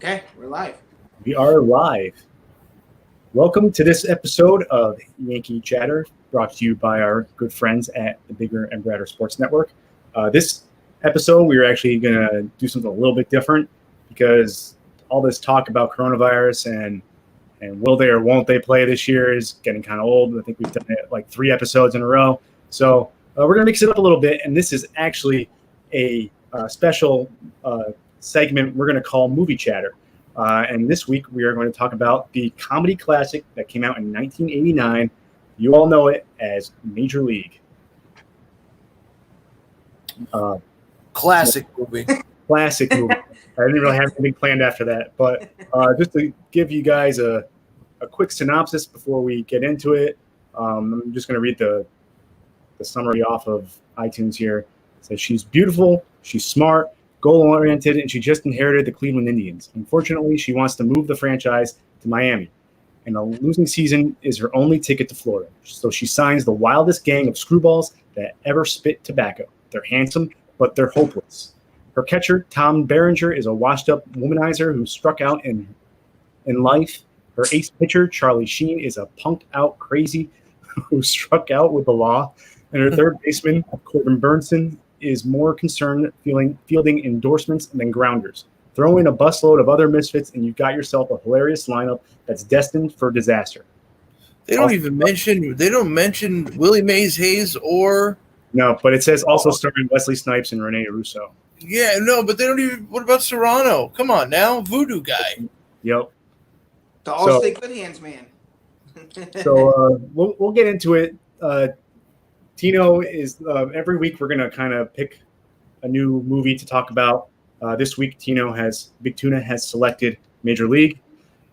Okay, we're live. We are live. Welcome to this episode of Yankee Chatter, brought to you by our good friends at the Bigger and Better Sports Network. This episode, we're actually going to do something a little bit different because all this talk about coronavirus and will they or won't they play this year is getting kind of old. I think we've done it like 3 episodes in a row. So we're going to mix it up a little bit, and this is actually a special segment we're going to call Movie Chatter. And this week we are going to talk about the comedy classic that came out in 1989. You all know it as Major League. Classic movie. Classic movie. I didn't really have anything planned after that, but just to give you guys a quick synopsis before we get into it, I'm just going to read the summary off of iTunes here. It says she's beautiful, she's smart, goal-oriented, and she just inherited the Cleveland Indians. Unfortunately, she wants to move the franchise to Miami, and a losing season is her only ticket to Florida. So she signs the wildest gang of screwballs that ever spit tobacco. They're handsome, but they're hopeless. Her catcher, Tom Berenger, is a washed-up womanizer who struck out in life. Her ace pitcher, Charlie Sheen, is a punked-out crazy who struck out with the law. And her third baseman, Corbin Burnson, is more concerned fielding endorsements than grounders. Throw in a busload of other misfits, and you've got yourself a hilarious lineup that's destined for disaster. They don't mention Willie Mays Hayes or No, but it says also starring Wesley Snipes and Rene Russo. yeah, no, but they don't even. What about Serrano? Come on now, voodoo guy. Yep. The all-state good hands, man. So we'll get into it. Tino is every week we're going to kind of pick a new movie to talk about. This week, Big Tuna has selected Major League.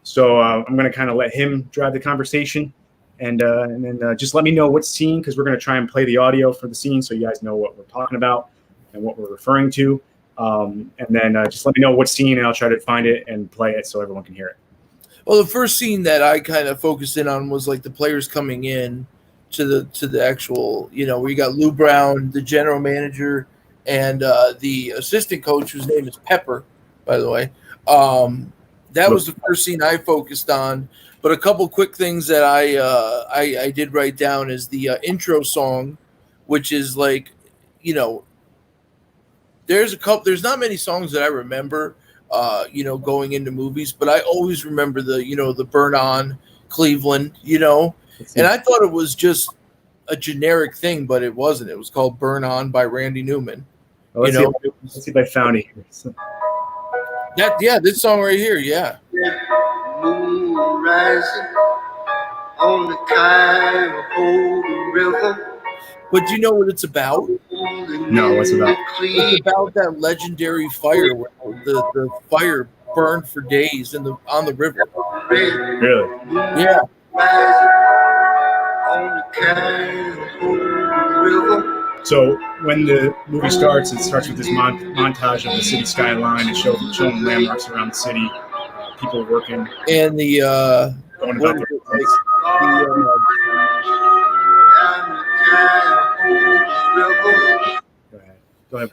So I'm going to kind of let him drive the conversation and then just let me know what scene, because we're going to try and play the audio for the scene so you guys know what we're talking about and what we're referring to. And then just let me know what scene, and I'll try to find it and play it so everyone can hear it. Well, the first scene that I kind of focused in on was like the players coming in to the actual, where you got Lou Brown, the general manager, and the assistant coach, whose name is Pepper, by the way. That was the first scene I focused on. But a couple quick things that I did write down is the intro song, which is like, there's not many songs that I remember, going into movies, but I always remember the Burn On Cleveland, And I thought it was just a generic thing, but it wasn't. It was called Burn On by Randy Newman. Let's see if I found it here. So. This song right here, yeah. Moon rising on the Cuyahoga River. But you know what it's about? No, what's it about? It's about that legendary fire where the fire burned for days on the river. Really? Yeah. So when the movie starts, it starts with this montage of the city skyline and showing landmarks around the city, people working, and the going about their lives. Go ahead.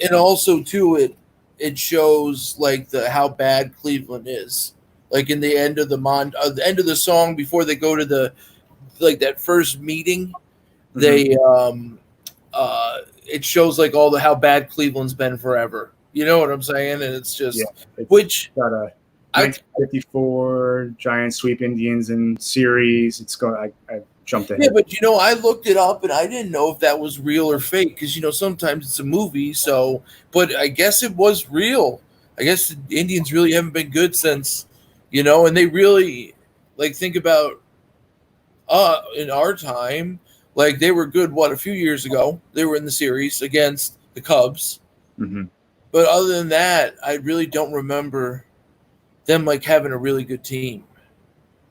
And also too, it shows like how bad Cleveland is. Like in the end of the end of the song, before they go to that first meeting, they it shows like how bad Cleveland's been forever. You know what I'm saying? And it's just it's got a 1954 giant sweep Indians in series. It's going. I jumped ahead. Yeah, but I looked it up and I didn't know if that was real or fake because sometimes it's a movie. So, but I guess it was real. I guess the Indians really haven't been good since. And they really, think about in our time, they were good, a few years ago. They were in the series against the Cubs. Mm-hmm. But other than that, I really don't remember them, having a really good team.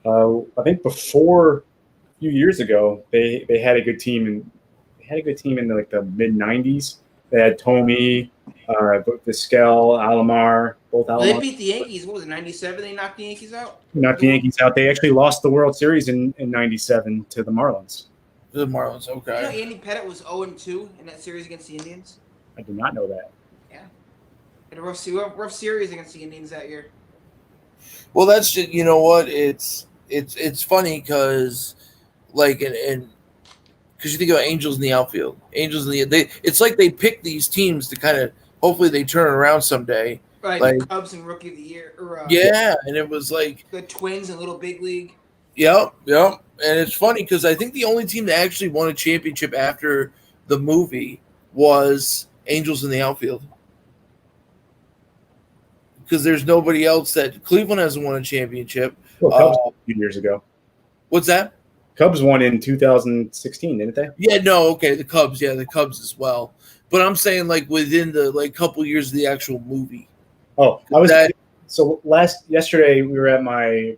I think before a few years ago, they had a good team, and they had a good team in the mid-'90s. They had Tomey, Vizquel, Alomar, both Alomar. They beat the Yankees. What was it, 97? They knocked the Yankees out? Knocked the Yankees out. They actually lost the World Series in 97 to the Marlins. The Marlins, okay. Andy Pettitte was 0-2 in that series against the Indians? I did not know that. Yeah. Had a rough series against the Indians that year. Well, that's just, you know what, it's funny because like and because you think about Angels in the outfield, Angels in it's like they pick these teams to kind of hopefully they turn it around someday. Right, Like the Cubs and Rookie of the Year, or yeah, and it was like the Twins and Little Big League. yep, and it's funny because I think the only team that actually won a championship after the movie was Angels in the outfield. Because there's nobody else that Cleveland hasn't won a championship. Well, Cubs a few years ago. What's that? Cubs won in 2016, didn't they? Yeah, no, okay, the Cubs, the Cubs as well. But I'm saying like within the like couple years of the actual movie. Oh, yesterday we were at my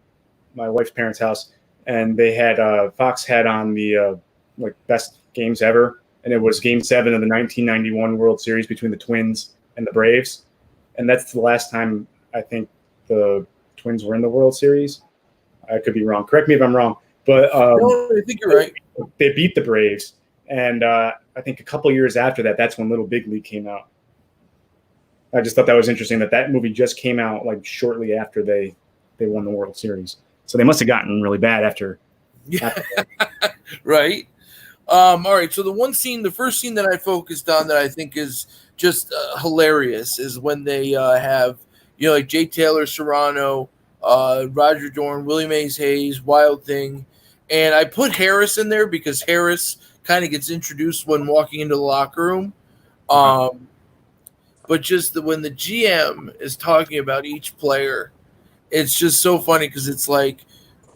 wife's parents' house, and they had Fox had on the like best games ever, and it was Game 7 of the 1991 World Series between the Twins and the Braves, and that's the last time I think the Twins were in the World Series. I could be wrong. Correct me if I'm wrong, but no, I think you're right. They beat the Braves, and I think a couple years after that, that's when Little Big League came out. I just thought that was interesting that movie just came out like shortly after they won the World Series. So they must have gotten really bad after. Yeah, right. All right. So the first scene that I focused on that I think is just hilarious is when they have like Jay Taylor, Serrano, Roger Dorn, Willie Mays Hayes, Wild Thing, and I put Harris in there because Harris kind of gets introduced when walking into the locker room. But just when the GM is talking about each player, it's just so funny because it's like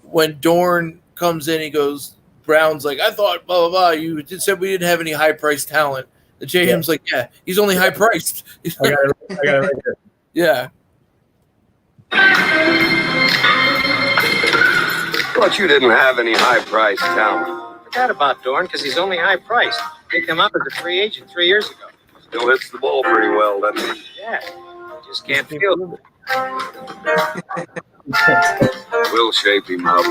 when Dorn comes in, he goes, Brown's like, I thought, blah, blah, blah. You said we didn't have any high-priced talent. The GM's like, yeah, he's only high-priced. I got it right here. Yeah. Thought you didn't have any high-priced talent. Forgot about Dorn because he's only high-priced. He came up as a free agent 3 years ago. Still hits the ball pretty well, doesn't he? Yeah, just can't feel it. We'll shape him up.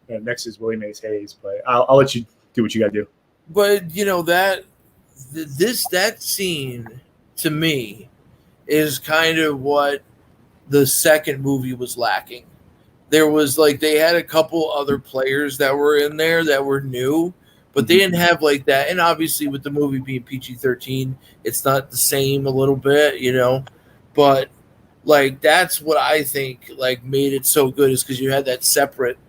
Next is Willie Mays Hayes, but I'll let you do what you got to do. But that scene to me is kind of what the second movie was lacking. There was like they had a couple other players that were in there that were new, but they didn't have like that. And obviously with the movie being PG-13, it's not the same a little bit, but like that's what I think like made it so good is because you had that separate.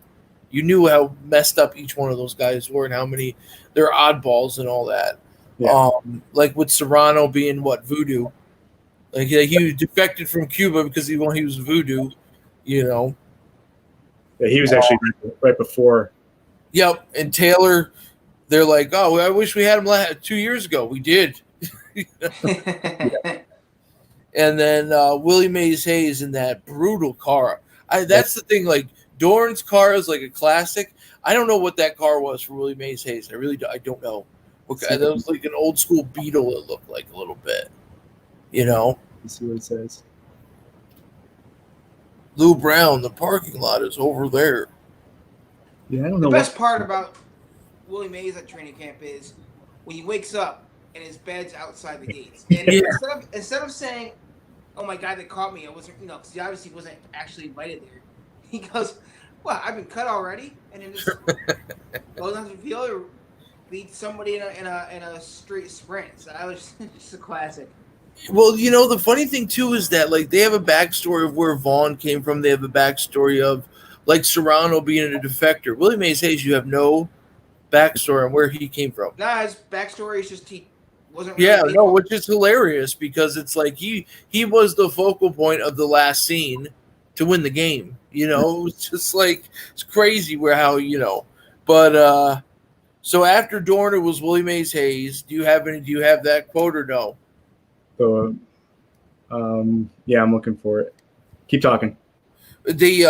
You knew how messed up each one of those guys were and how many they're oddballs and all that. Yeah. Like with Serrano being voodoo, like he defected from Cuba because he was voodoo, Yeah, he was actually right before. Yep, and Taylor, they're like, oh, I wish we had him 2 years ago. We did. And then Willie Mays Hayes in that brutal car. That's the thing. Like Dorn's car is like a classic. I don't know what that car was for Willie Mays Hayes. I don't know. That was like an old school Beetle. It looked like a little bit. Let's see what it says. Lou Brown, the parking lot is over there. Yeah, I don't know. The best part about Willie Mays at training camp is when he wakes up and his bed's outside the gates. And instead of saying, "Oh my God, they caught me," I wasn't, because he obviously wasn't actually invited there. He goes, "What? I've been cut already?" And then just goes on the field or beats somebody in a straight sprint. So that was just a classic. Well, the funny thing too is that like they have a backstory of where Vaughn came from. They have a backstory of like Serrano being a defector. Willie Mays Hayes, you have no backstory on where he came from. Nah, his backstory is just he wasn't. Really which is hilarious because it's like he was the focal point of the last scene to win the game. It's just like it's crazy But so after Dorner was Willie Mays Hayes. Do you have that quote or no? So, yeah, I'm looking for it. Keep talking. Like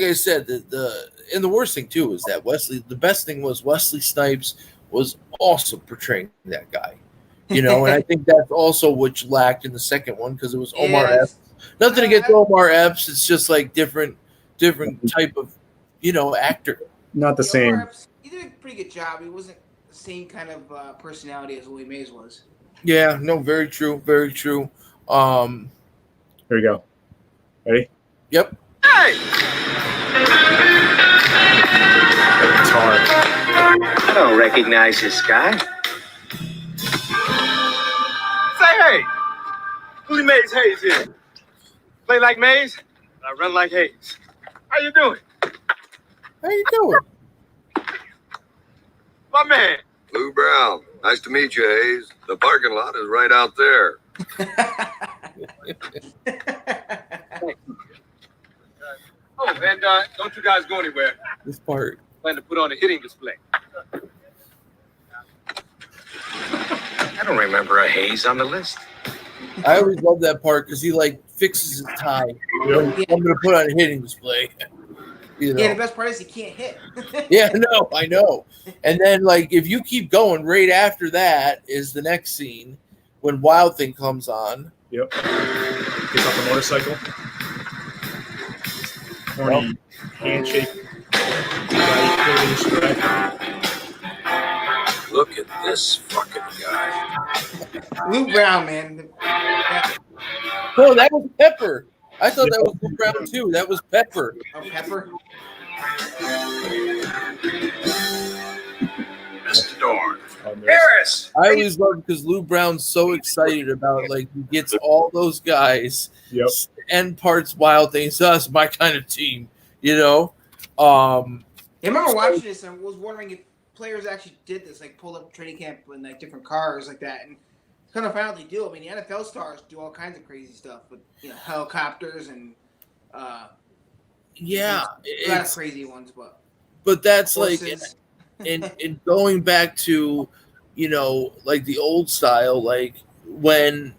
I said, and the worst thing too is that the best thing was Wesley Snipes was awesome portraying that guy. And I think that's also which lacked in the second one because it was Omar Epps. Nothing against Omar Epps. It's just like different type of, actor. Not the same. Omar Epps, he did a pretty good job. He wasn't the same kind of personality as Willie Mays was. Yeah, no, very true, very true. Here we go. Ready? Yep. Hey! Guitar. I don't recognize this guy. Say hey! Willie Mays Hayes here. Play like Mays, I run like Hayes. How you doing? How you doing? My man. Lou Brown. Nice to meet you, Hayes. The parking lot is right out there. Oh, and don't you guys go anywhere. This part. Plan to put on a hitting display. I don't remember a Hayes on the list. I always love that part because he like fixes his tie. Yep. I'm gonna put on a hitting display. You know? Yeah, the best part is he can't hit. Yeah, no, I know. And then, like, if you keep going, right after that is the next scene when Wild Thing comes on. Yep. Gets off the motorcycle. Horny handshake. Look at this fucking guy. Lou Brown, man. No, that was Pepper. I thought that was Lou Brown too. That was Pepper. Oh, Pepper. Mr. Dorn. Harris! I always love because Lou Brown's so excited about like he gets all those guys Yep. and parts Wild Things. So that's my kind of team, you know. I remember watching this and was wondering if players actually did this, like pulled up training camp in like different cars like that, and kind of found out they do. I mean, the NFL stars do all kinds of crazy stuff with helicopters and Yeah, a lot of crazy ones, but that's horses. like in going back to like the old style, like when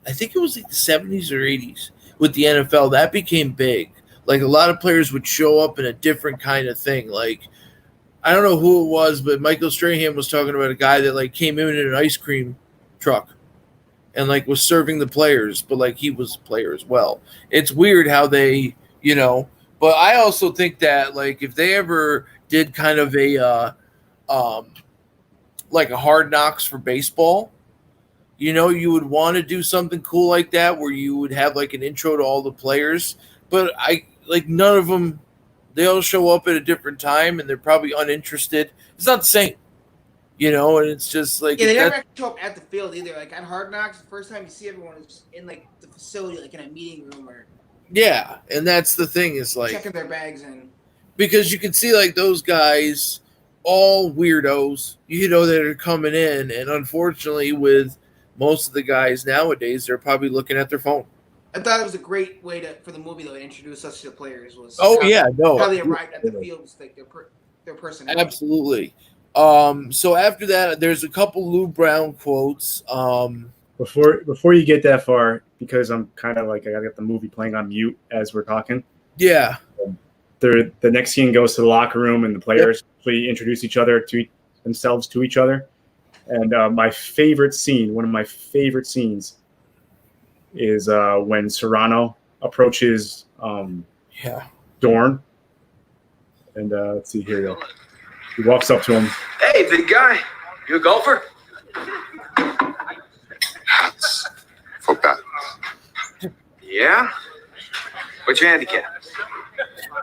I think it was like the 70s or 80s with the NFL, that became big. Like a lot of players would show up in a different kind of thing. Like I don't know who it was, but Michael Strahan was talking about a guy that like came in an ice cream truck and like was serving the players, but like he was a player as well. It's weird how they, but I also think that like if they ever did kind of a like a Hard Knocks for baseball, you would want to do something cool like that where you would have like an intro to all the players, but none of them, they all show up at a different time and they're probably uninterested. It's not the same, and it's just like they never actually show up at the field either. Like on Hard Knocks, the first time you see everyone is in like the facility, like in a meeting room or and that's the thing is like checking their bags in. Because you can see like those guys, all weirdos, that are coming in, and unfortunately, with most of the guys nowadays, they're probably looking at their phone. I thought it was a great way for the movie though to introduce us to the players. How they arrived at the field was like their personality. Absolutely. So after that, there's a couple Lou Brown quotes. Before you get that far, because I'm kind of like I got the movie playing on mute as we're talking. Yeah. The next scene goes to the locker room and the players actually introduce themselves to each other. And my favorite scene, one of my favorite scenes, is when Serrano approaches Dorn. And let's see here. He walks up to him. Hey, big guy. You a golfer? Hats for bats. Yeah? What's your handicap?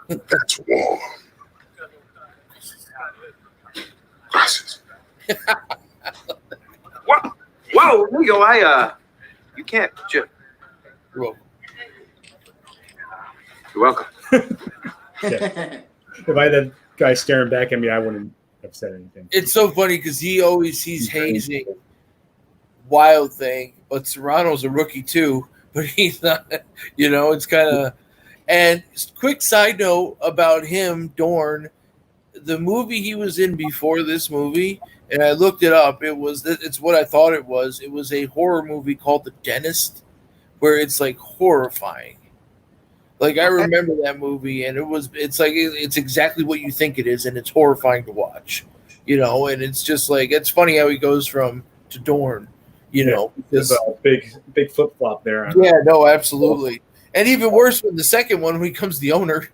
That's warm. Glasses. Whoa, Amigo, you can't. You're welcome. You're welcome. Yeah. If I had that guy staring back at me, I wouldn't have said anything. It's so funny because he's hazing Wild Thing, but Serrano's a rookie too, but he's not, it's kind of. And quick side note about him, Dorn, the movie he was in before this movie, and I looked it up. It's what I thought it was. It was a horror movie called The Dentist, where it's like horrifying. Like I remember that movie, and it's exactly what you think it is, and it's horrifying to watch, And it's just like it's funny how he goes to Dorn, There's a big flip flop there. Yeah, no, absolutely. And even worse when the second one, when he becomes the owner,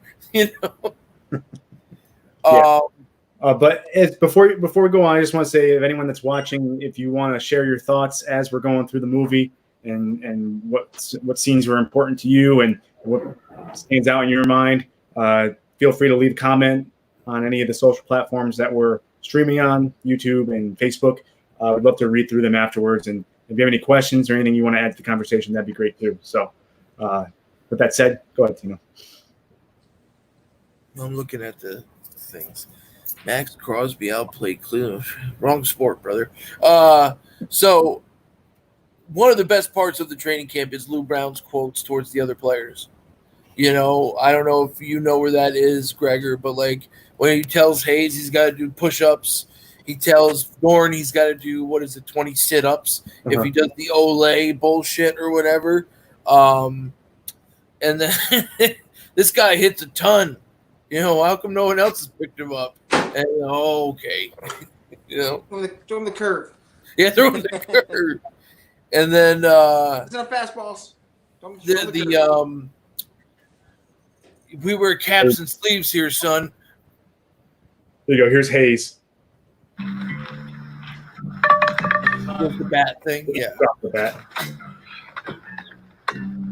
But before we go on, I just want to say, if anyone that's watching, if you want to share your thoughts as we're going through the movie, and what scenes were important to you and what stands out in your mind. Feel free to leave a comment on any of the social platforms that we're streaming on, YouTube and Facebook. We'd love to read through them afterwards. And if you have any questions or anything you want to add to the conversation, that'd be great too. So with that said, go ahead, Tino. I'm looking at the things. Max Crosby outplayed Cleveland. Wrong sport, brother. So one of the best parts of the training camp is Lou Brown's quotes towards the other players. You know, I don't know if you know where that is, Gregor, but like when he tells Hayes he's got to do push-ups, he tells Dorn he's got to do, 20 sit-ups if he does the Olay bullshit or whatever. And then this guy hits a ton. You know, how come no one else has picked him up? And okay, you know, throw him the curve. Yeah, throw him the curve. And then it's not fastballs. We wear caps and sleeves here, son. There you go. Here's Hayes. With the bat thing, yeah. Drop the bat.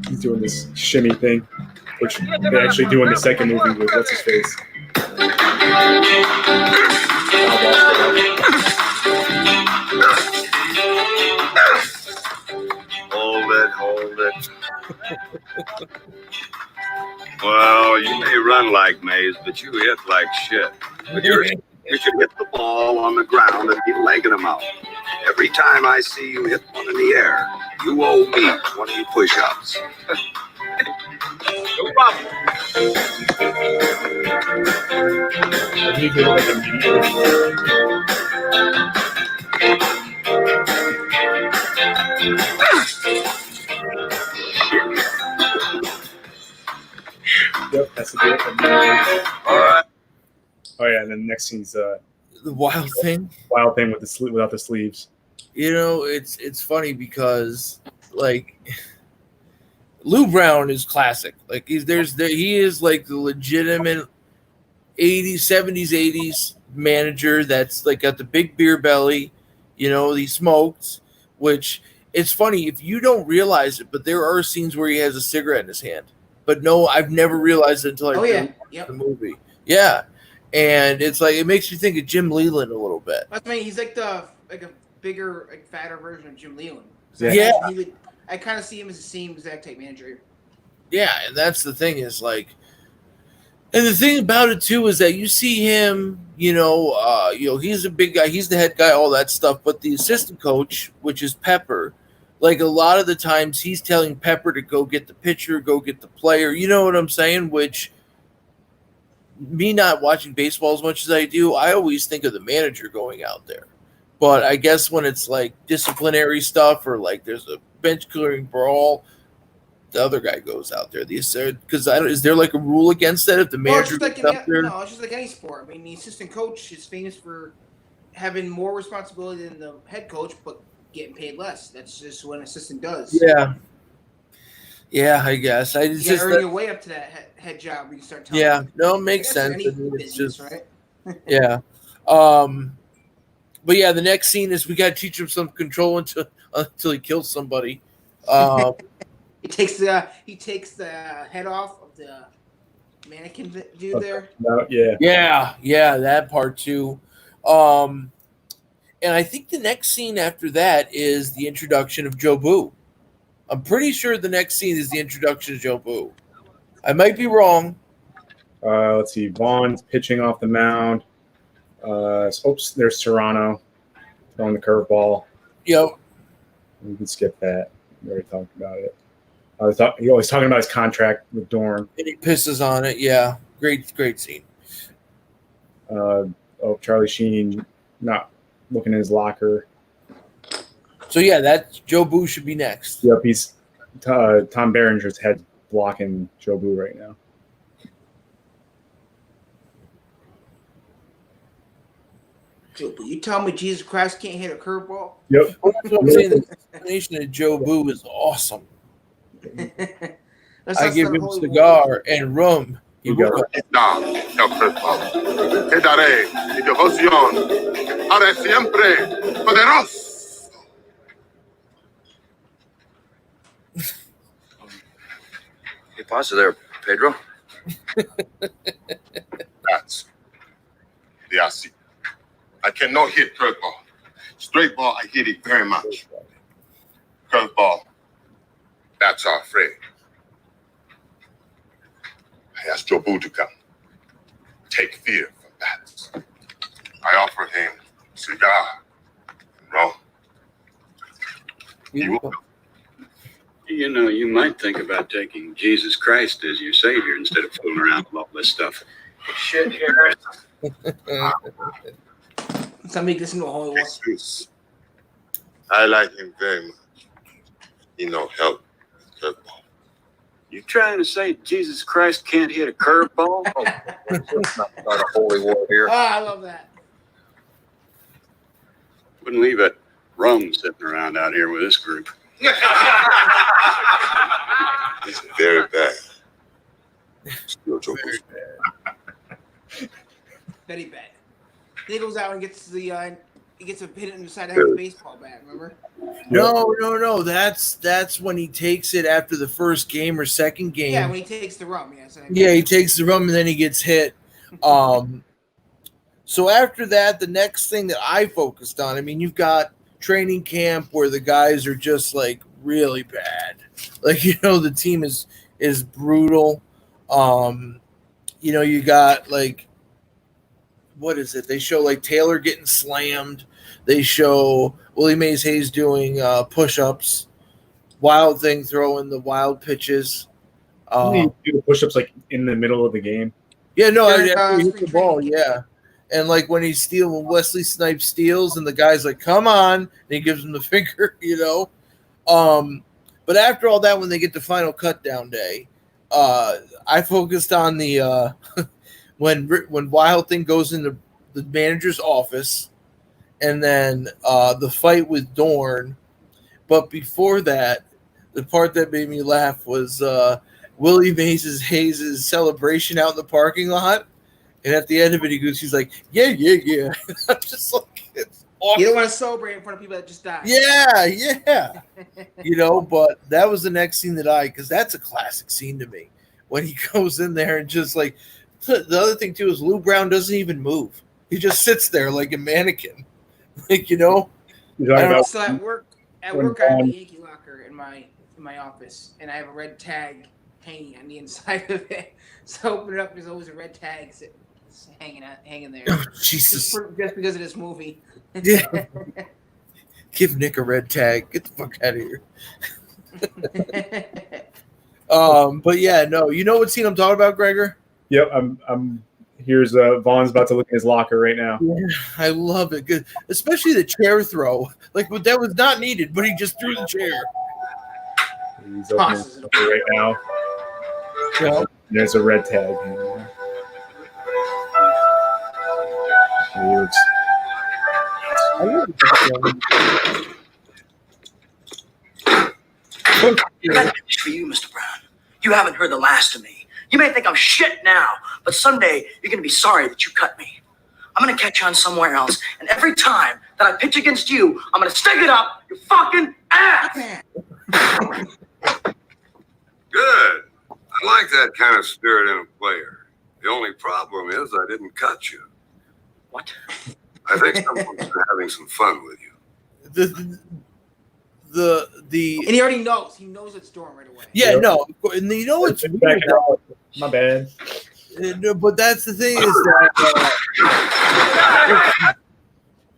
He's doing this shimmy thing, which they actually do in the second movie with what's his face. Hold it. Well, you may run like Mays, but you hit like shit. You should hit the ball on the ground and be legging them out. Every time I see you hit one in the air, you owe me 20 push-ups. No problem. Yep, that's a good one. All right. Oh yeah, and then the next scene's the wild thing. Wild thing with the without the sleeves. You know, it's funny because like Lou Brown is classic. Like he is like the legitimate 80s, 70s, 80s manager that's like got the big beer belly. You know, he smokes, which it's funny if you don't realize it, but there are scenes where he has a cigarette in his hand. But no, I've never realized it until I watched the movie. Yeah. And it's like it makes you think of Jim Leland a little bit. I mean, he's like a bigger, fatter version of Jim Leland. So yeah. I kind of see him as the same exact type manager. Yeah, and that's the thing is like, and the thing about it too is that you see him, he's a big guy, he's the head guy, all that stuff. But the assistant coach, which is Pepper, like a lot of the times he's telling Pepper to go get the pitcher, go get the player. You know what I'm saying? Which me not watching baseball as much as I do, I always think of the manager going out there. But I guess when it's like disciplinary stuff or like there's a bench clearing brawl, the other guy goes out there. Because is there like a rule against that if the manager goes out there? No, it's just like any sport. I mean, the assistant coach is famous for having more responsibility than the head coach, but getting paid less. That's just what an assistant does. Yeah, I guess. You gotta earn your way up to that head job where you start telling it makes sense. Any business, just right. Yeah. But yeah, the next scene is we got to teach him some control until he kills somebody. He takes the head off of the mannequin dude there. Yeah, that part too. And I think the next scene after that is the introduction of Joe Boo. I'm pretty sure the next scene is the introduction of Joe Boo. I might be wrong. Let's see. Vaughn's pitching off the mound. There's Serrano throwing the curveball. Yep. We can skip that. We already talked about it. He always talking about his contract with Dorn. And he pisses on it. Yeah. Great scene. Charlie Sheen not looking in his locker. So yeah, that Joe Boo should be next. Yep, he's Tom Berenger's head blocking Joe Boo right now. Joe Boo, you tell me Jesus Christ can't hit a curveball? Yep. Well, that's what I'm saying. The explanation of Joe Boo is awesome. I give him cigar and rum. You got it. Te daré mi devoción para siempre, poderoso. Pasta there, Pedro. That's the IC. I cannot hit curveball. Straight ball, I hit it very much. Curveball, that's our friend. I asked Joe Boo to come. Take fear from that. I offered him cigar. No. He will. You know, you might think about taking Jesus Christ as your savior instead of fooling around with all this stuff. Shit here. So make this into a holy war. Jesus. I like him very much. He know help with curveball. You trying to say Jesus Christ can't hit a curveball? Not a holy war here. Oh, I love that. Wouldn't leave a rum sitting around out here with this group. It's very bad. Spiritual boost. Very bad. Then he goes out and gets the he gets a hit in the side of the baseball bat. Remember? No. That's when he takes it after the first game or second game. Yeah, when he takes the rum. Yeah, he takes the rum and then he gets hit. So after that, the next thing that I focused on, I mean, you've got training camp where the guys are just like really bad. Like, you know, the team is brutal. You know, you got like, what is it? They show like Taylor getting slammed. They show Willie Mays Hayes doing push-ups. Wild Thing throwing the wild pitches. You do the push-ups like in the middle of the game. Yeah, no, I hit spring the ball, training. yeah. And like when when Wesley Snipes steals and the guy's like, come on, and he gives him the finger, you know. But after all that, when they get to final cut down day, I focused on the when Wild Thing goes into the manager's office and then the fight with Dorn. But before that, the part that made me laugh was Willie Mays Hayes' celebration out in the parking lot. And at the end of it, he's like, yeah. I'm just like, it's awesome. You don't want to celebrate in front of people that just died. Yeah. You know, but that was the next scene because that's a classic scene to me. When he goes in there and just like, the other thing too is Lou Brown doesn't even move. He just sits there like a mannequin. Like, you know. So at work I have a Yankee locker in my office, and I have a red tag hanging on the inside of it. So open it up, there's always a red tag hanging there. Oh, Jesus. Just because of this movie. Yeah. Give Nick a red tag. Get the fuck out of here. But yeah, no. You know what scene I'm talking about, Gregor? Yep. Here's Vaughn's about to look in his locker right now. Yeah, I love it. Good. Especially the chair throw. Like, that was not needed, but he just threw the chair. He's opening his locker right now. Yeah. There's a red tag. Weird. I got news for you, Mr. Brown. You haven't heard the last of me. You may think I'm shit now, but someday you're going to be sorry that you cut me. I'm going to catch on somewhere else, and every time that I pitch against you, I'm going to stick it up your fucking ass! Good. I like that kind of spirit in a player. The only problem is I didn't cut you. What? I think someone's been having some fun with you. And he already knows. He knows it's Dorn right away. Yeah, no. And you know what's weird? My bad. No, but that's the thing is that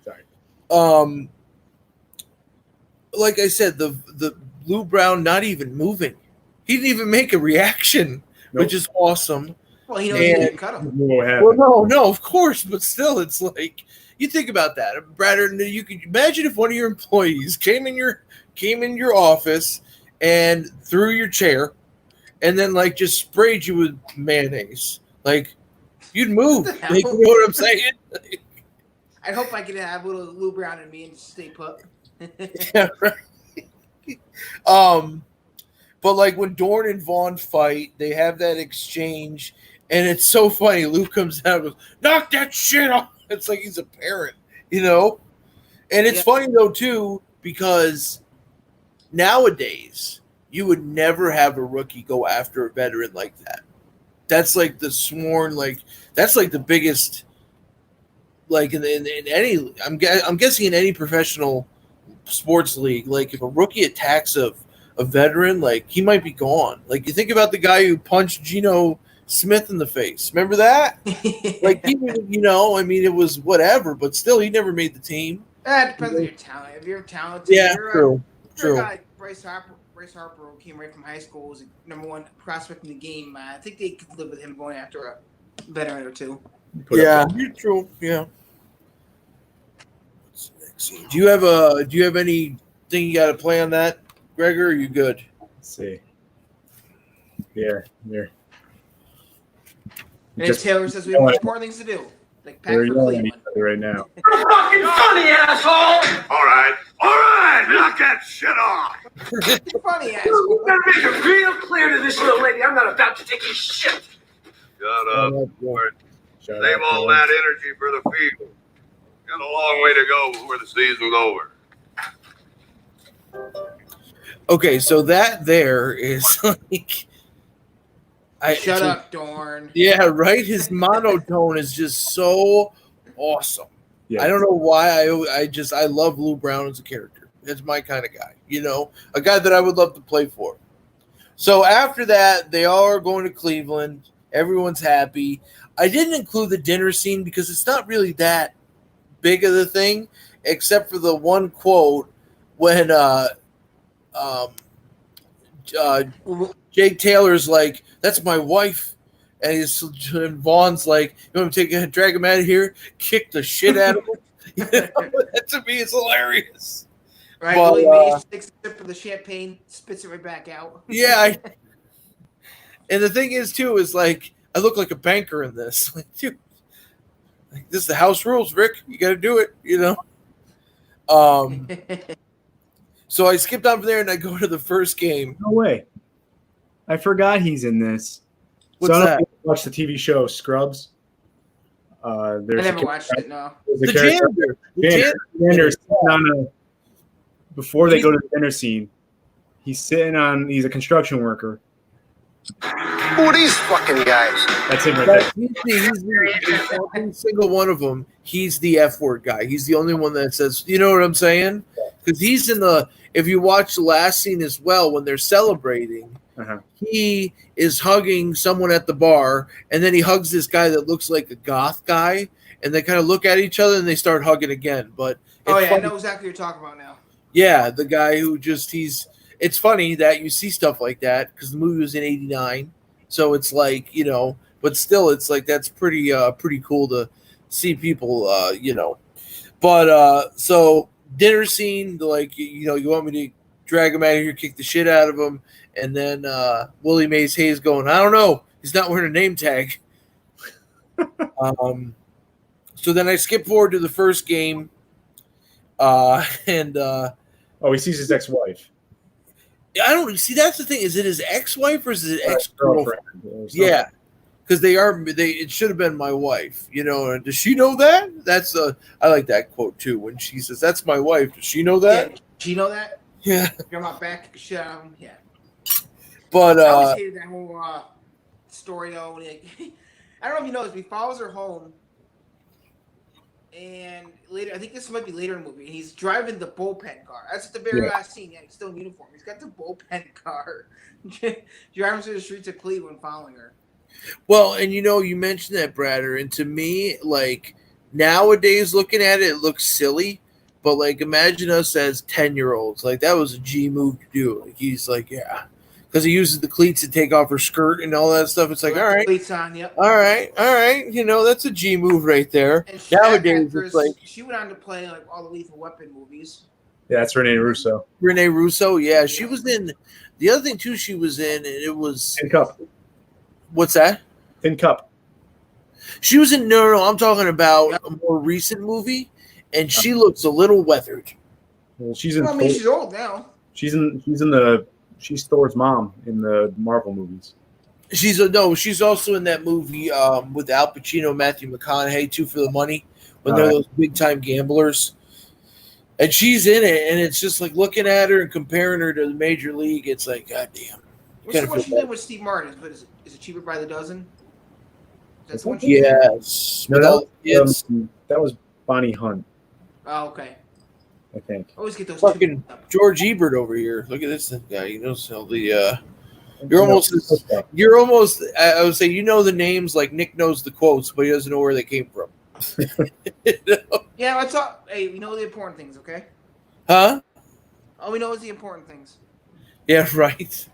sorry. Like I said, the Lou Brown not even moving. He didn't even make a reaction, which is awesome. Well, he knows he didn't cut him. Well, no, of course, but still, it's like you think about that, Brad. You could imagine if one of your employees came in your office and threw your chair, and then like just sprayed you with mayonnaise. Like you'd move. Like, you know what I'm saying? I hope I can have a little Lou Brown in me and stay put. Yeah, right. But like when Dorn and Vaughn fight, they have that exchange, and it's so funny. Lou comes out and goes, "Knock that shit off." It's like he's a parent, you know? And it's funny though too, because nowadays you would never have a rookie go after a veteran like that. That's like the sworn, like that's like the biggest, like in any. I'm guessing in any professional sports league, like if a rookie attacks a veteran, like he might be gone. Like you think about the guy who punched Geno Smith in the face. Remember that? Like he, I mean, it was whatever, but still, he never made the team. That depends on your talent. If you're talented, Yeah, you're true. a guy like Bryce Harper, who came right from high school, was a #1 prospect in the game. I think they could live with him going after a veteran or two. Yeah, you're true. Yeah. Do you have anything you got to play on that, Gregor? Or are you good? Let's see. Yeah, here. And as Taylor says, we have more important things to do, like pack We're for yelling at each Cleveland. other right now. You're fucking funny, asshole! All right, knock that shit off. Funny You asshole. gotta make it real clear to this little lady I'm not about to take his shit. Shut up. Shout Save out all to that energy for the field. Got a long way to go before the season's over. Okay, so that there is like. Shut up, Dorn. Yeah, right. His monotone is just so awesome. Yeah. I don't know why. I love Lou Brown as a character. It's my kind of guy. A guy that I would love to play for. So after that, they all are going to Cleveland. Everyone's happy. I didn't include the dinner scene because it's not really that big of the thing, except for the one quote when Jake Taylor's like, "That's my wife," and Vaughn's like, "You want me to drag him out of here, kick the shit out of him?" That to me is hilarious. Right, But, Willie Mays takes a sip of the champagne, spits it right back out. Yeah, and the thing is too is like I look like a banker in this. Like, dude, like, this is the house rules, Rick. You got to do it. So I skipped on from there and I go to the first game. No way. I forgot he's in this. What's so I don't that? know if you watch the TV show Scrubs. I never watched it, no. The janitor. Before they go to the dinner scene, he's a construction worker. Who are these fucking guys? That's him right there. He's every single one of them. He's the F word guy. He's the only one that says, you know what I'm saying? Because he's in the. If you watch the last scene as well, when they're celebrating, he is hugging someone at the bar, and then he hugs this guy that looks like a goth guy, and they kind of look at each other and they start hugging again. But I know exactly what you're talking about now. Yeah, the guy who it's funny that you see stuff like that because the movie was in '89, so it's like but still it's like that's pretty cool to see people But so dinner scene, like you want me to drag him out of here, kick the shit out of him, and then Willie Mays Hayes going, I don't know, he's not wearing a name tag. So then I skip forward to the first game, he sees his ex-wife. I don't see. That's the thing. Is it his ex-wife or is it ex-girlfriend? Yeah, because it should have been my wife. Does she know that? I like that quote too when she says, "That's my wife." Does she know that? Yeah, does she know that? Yeah. You're my back, kick the shit out of him. Yeah. But I always hated that whole story though. I don't know if you know this, but he follows her home. And later, I think this might be later in the movie. He's driving the bullpen car. That's the very last scene. Yeah, he's still in uniform. He's got the bullpen car, driving through the streets of Cleveland, following her. Well, and you mentioned that, Bradder, and to me, like nowadays, looking at it, it looks silly. But like, imagine us as 10-year-olds. Like that was a G move to do. Like he's like, yeah. Because he uses the cleats to take off her skirt and all that stuff. It's like, all right, cleats on, yep. all right. That's a G move right there. And Nowadays, it's like she went on to play like all the Lethal Weapon movies. Yeah, that's Renee Russo. Renee Russo, yeah, she was in. The other thing too, she was in. It was Tin Cup. What's that? Tin Cup. She was in. No, I'm talking about a more recent movie, and she looks a little weathered. Well, she's in. She's old now. She's Thor's mom in the Marvel movies. She's also in that movie with Al Pacino, Matthew McConaughey, Two for the Money, when they're those big time gamblers. And she's in it, and it's just like looking at her and comparing her to the major league. It's like, goddamn. What's the one she did with Steve Martin? Is it cheaper by the dozen? That's the one she did? Yes. No, With all the kids. that was Bonnie Hunt, Oh, okay. I think. I always get those Fucking two. George Ebert over here. Look at this guy. You know, so the you're almost. I would say you know the names like Nick knows the quotes, but he doesn't know where they came from. You know? Yeah, I thought. Hey, we know the important things, okay? Huh? All we know is the important things. Yeah, right.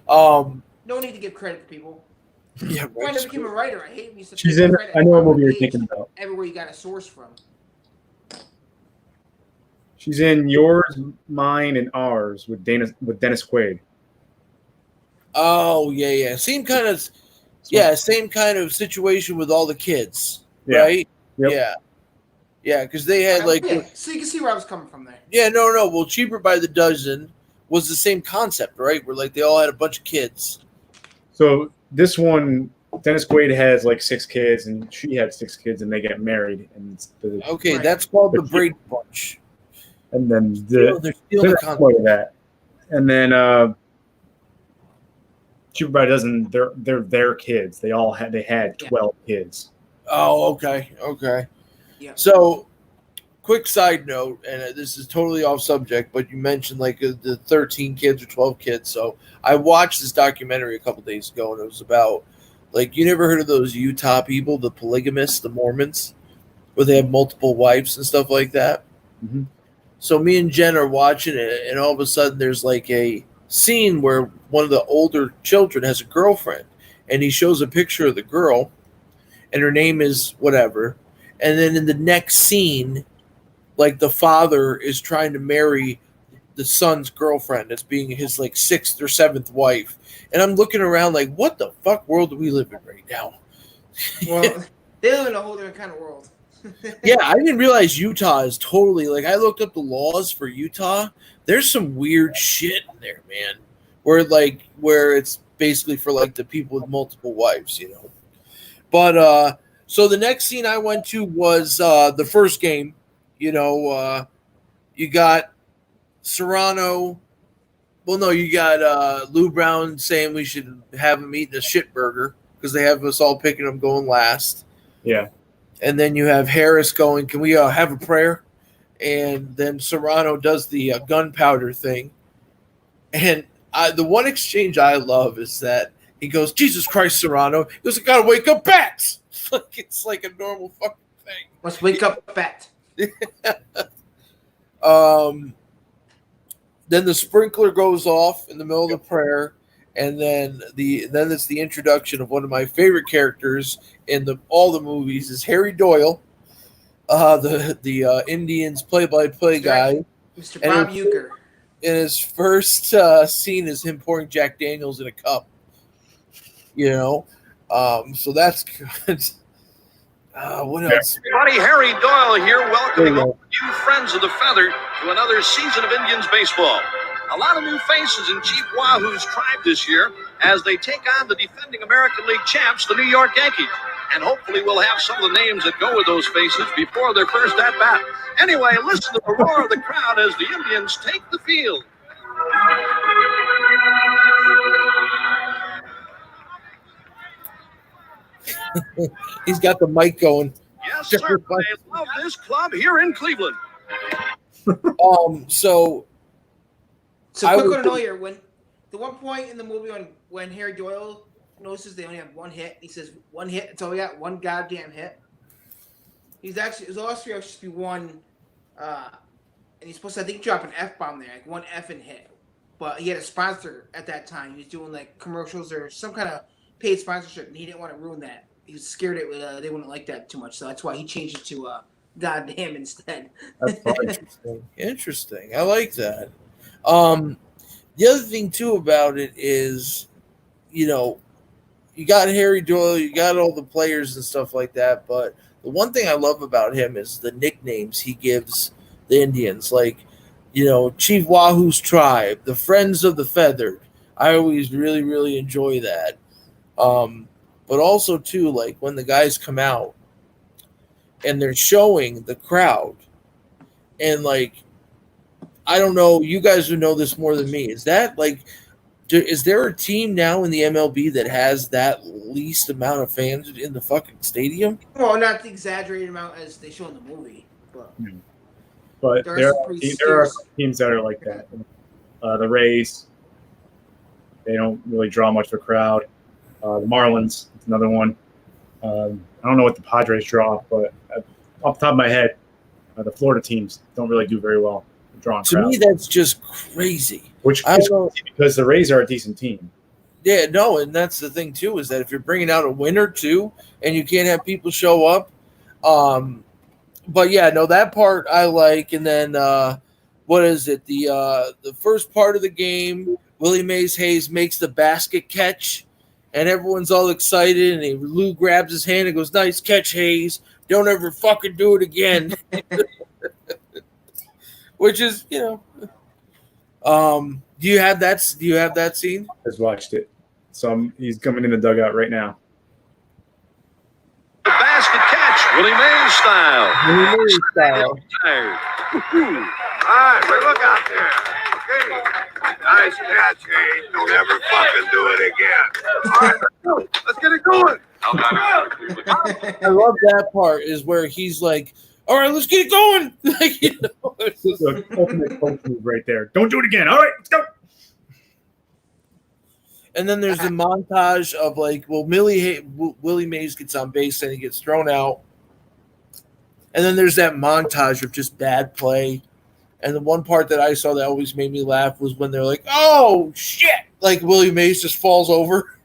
No need to give credit to people. Yeah, When I right. became a writer, I hate when you said She's in. credit I know what movie you're page thinking about. everywhere you got a source from. She's in Yours, Mine, and Ours with Dennis Quaid. Oh yeah. Same kind of situation with all the kids, Yeah. right? Yep. Yeah, because they had like so you can see where I was coming from there. yeah, no. Well, Cheaper by the Dozen was the same concept, right? Where like they all had a bunch of kids. So this one, Dennis Quaid has like 6 kids, and she had 6 kids, and they get married. And Okay, Right. that's called the Brady Bunch. and then They're stealing the that's concept. part of that. And then Cheaper by the Dozen, they're their kids. They had 12 kids. Oh, okay. Yeah. So, quick side note, and this is totally off subject, but you mentioned like the 13 kids or 12 kids. So I watched this documentary a couple days ago, and it was about like you never heard of those Utah people, the polygamists, the Mormons, where they have multiple wives and stuff like that. Mm-hmm. So me and Jen are watching it, and all of a sudden there's like a scene where one of the older children has a girlfriend, and he shows a picture of the girl, and her name is whatever. And then in the next scene, like the father is trying to marry the son's girlfriend as being his like 6th or 7th wife. And I'm looking around like, what the fuck world do we live in right now? Well, they live in a whole different kind of world. Yeah, I didn't realize Utah is totally like I looked up the laws for Utah. There's some weird shit in there, man. Where it's basically for like the people with multiple wives, you know. But so the next scene I went to was the first game. You know, you got Serrano. Well, no, you got Lou Brown saying we should have him eating a shit burger because they have us all picking him going last. Yeah. And then you have Harris going, can we have a prayer? And then Serrano does the gunpowder thing. And the one exchange I love is that he goes, Jesus Christ, Serrano. He goes, I got to wake up bats. It's like a normal fucking thing. Let's wake up bat. Then the sprinkler goes off in the middle of the prayer. And then it's the introduction of one of my favorite characters in all the movies is Harry Doyle, the Indians play-by-play guy. Mr. Bob Euchre. And his first scene is him pouring Jack Daniels in a cup. You know, so that's good. What else? Buddy, Harry Doyle here, welcoming all the new friends of the Feather to another season of Indians baseball. A lot of new faces in Chief Wahoo's tribe this year as they take on the defending American League champs, the New York Yankees. And hopefully we'll have some of the names that go with those faces before their first at-bat. Anyway, listen to the roar of the crowd as the Indians take the field. He's got the mic going. Yes, sir. I love this club here in Cleveland. So quick one to know here, when the one point in the movie when Harry Doyle notices they only have one hit, he says one hit, that's all we got, one goddamn hit. It was all supposed to be one, and he's supposed to, I think, drop an F-bomb there, like one effing hit. But he had a sponsor at that time. He was doing like commercials or some kind of paid sponsorship, and he didn't want to ruin that. He was scared they wouldn't like that too much, so that's why he changed it to goddamn instead. That's interesting. Interesting. I like that. The other thing too about it is, you know, you got Harry Doyle, you got all the players and stuff like that, but the one thing I love about him is the nicknames he gives the Indians, like, you know, Chief Wahoo's tribe, the Friends of the Feathered. I always really, really enjoy that. But also too, like when the guys come out and they're showing the crowd, and like I don't know. You guys would know this more than me. Is that like, is there a team now in the MLB that has that least amount of fans in the fucking stadium? Well, not the exaggerated amount as they show in the movie, but But there are there some are, pretty there are scarce. teams that are like that. The Rays, they don't really draw much of a crowd. The Marlins, another one. I don't know what the Padres draw, but off the top of my head, the Florida teams don't really do very well drawing To crowds. me, that's just crazy. Which I is don't know. crazy because the Rays are a decent team. Yeah, no, and that's the thing too, is that if you're bringing out a winner too, and you can't have people show up, but yeah, no, that part I like. And then what is it? The first part of the game, Willie Mays Hayes makes the basket catch, and everyone's all excited. And Lou grabs his hand and goes, "Nice catch, Hayes. Don't ever fucking do it again." Which is, do you have that? Do you have that scene? Just watched it. So he's coming in the dugout right now. The basket catch, Willie Mays style. Willie Mays style. Tired. All right, well, look out there. Okay. Nice catch, Hayes. Don't ever fucking do it again. All right, let's get it going. I love that part is where he's like, "All right, let's get it going." Like, it's just, The ultimate coach move right there. Don't do it again. All right, let's go. and then there's the montage of like, well, Willie Mays gets on base and he gets thrown out, and then there's that montage of just bad play. And the one part that I saw that always made me laugh was when they're like, "Oh shit!" Like Willie Mays just falls over.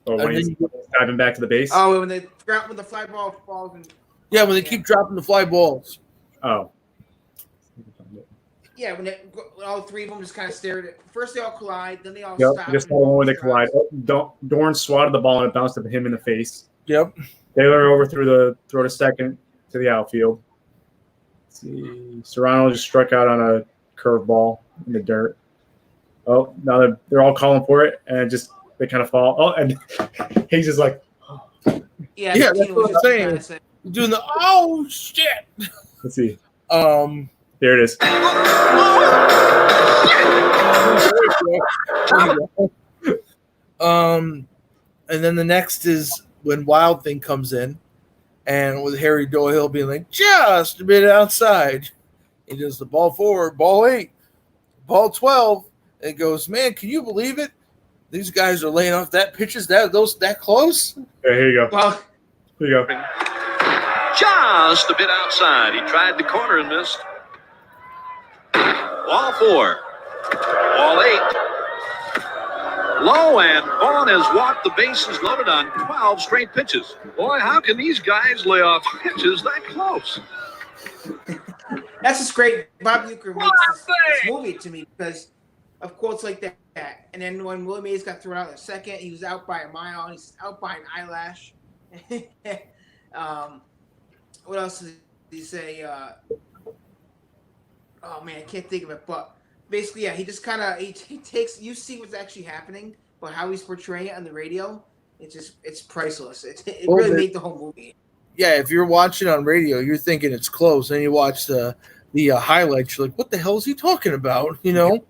Or when he's diving back to the base. Oh, when the fly ball falls and Yeah, when they keep dropping the fly balls. Oh. yeah, when all three of them just kind of stare at it. First they all collide, then they all Yep, stop. just the one where they collide. Dorn swatted the ball and it bounced up him in the face. Yep. Taylor overthrew the throw to second to the outfield. Let's see, Serrano just struck out on a curveball in the dirt. Oh, now they're all calling for it, and they kind of fall. Oh, and Hayes is like, Yeah, that's what I'm saying. Doing the shit. Let's see. There it is. And then the next is when Wild Thing comes in, and with Harry Doyle being like, "Just a bit outside," he does the ball 4, ball 8, ball 12, and goes, "Man, can you believe it? These guys are laying off that pitches that close." Yeah, here you go. Well, here you go. Just a bit outside. He tried the corner and missed. Ball 4. Ball 8. Low, and Vaughn has walked the bases loaded on 12 straight pitches. Boy, how can these guys lay off pitches that close? That's just great. Bob Uecker makes this movie to me because of quotes like that. And then when Willie Mays got thrown out in the second, he was out by a mile. And he's out by an eyelash. What else did he say? Oh man, I can't think of it. But basically, yeah, he just kind of he takes. You see what's actually happening, but how he's portraying it on the radio, it's priceless. It really made the whole movie. Yeah, if you're watching on radio, you're thinking it's close, and you watch the highlights, you're like, "What the hell is he talking about?" You know.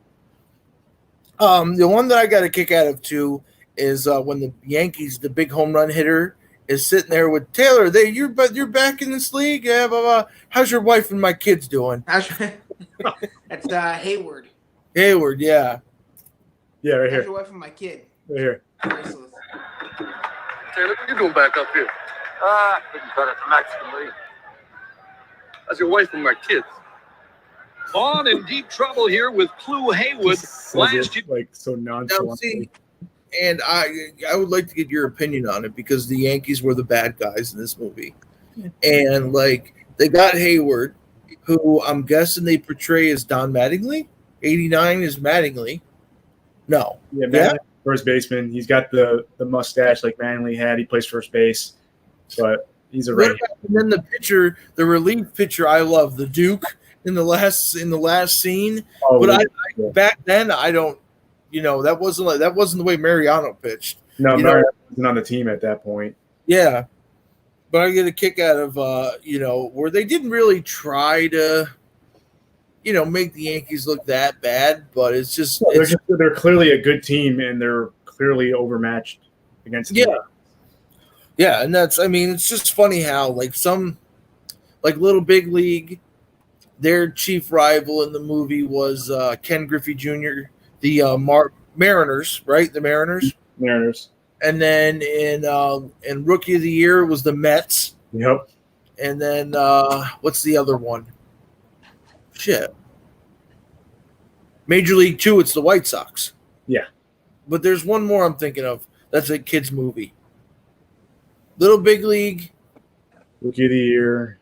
The one that I got a kick out of too is when the Yankees, the big home run hitter, is sitting there with Taylor. You're back in this league. Yeah, blah, blah. How's your wife and my kids doing? That's Hayward. Hayward, yeah. Yeah, right How's here. your wife and my kid? Right here. Priceless. Taylor, what are you doing back up here? Couldn't cut it to Mexican League. That's your wife and my kids. Vaughn in deep trouble here with Clue Haywood. Says it, like so nonchalant. Now, see, and I would like to get your opinion on it because the Yankees were the bad guys in this movie. And, like, they got Hayward, who I'm guessing they portray as Don Mattingly. 89 is Mattingly. No. Yeah, first baseman. He's got the mustache like Manley had. He plays first base, but he's a right. And then the pitcher, the relief pitcher, I love the Duke in the last scene. Oh, but yeah. Back then I don't, that wasn't the way Mariano pitched. No, Mariano wasn't on the team at that point. Yeah, but I get a kick out of where they didn't really try to make the Yankees look that bad, but it's just they're clearly a good team, and they're clearly overmatched against the Yankees. Yeah, and it's just funny how some Little Big League, their chief rival in the movie was Ken Griffey Jr., the Mariners, right? The Mariners. And then in Rookie of the Year was the Mets. Yep. And then what's the other one? Shit. Major League 2, it's the White Sox. Yeah. But there's one more I'm thinking of. That's a kid's movie. Little Big League. Rookie of the Year.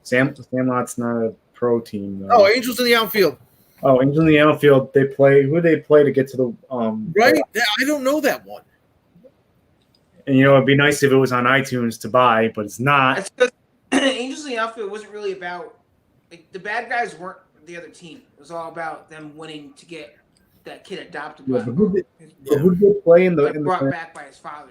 Sandlot's not a pro team, though. Oh, Angels in the Outfield. Oh, Angels in the Outfield. They play. Who do they play to get to the right? I don't know that one. And it'd be nice if it was on iTunes to buy, but it's not. That's because Angels in the Outfield wasn't really about the bad guys weren't the other team. It was all about them winning to get that kid adopted. Yeah, but who did they play in the brought back by his father?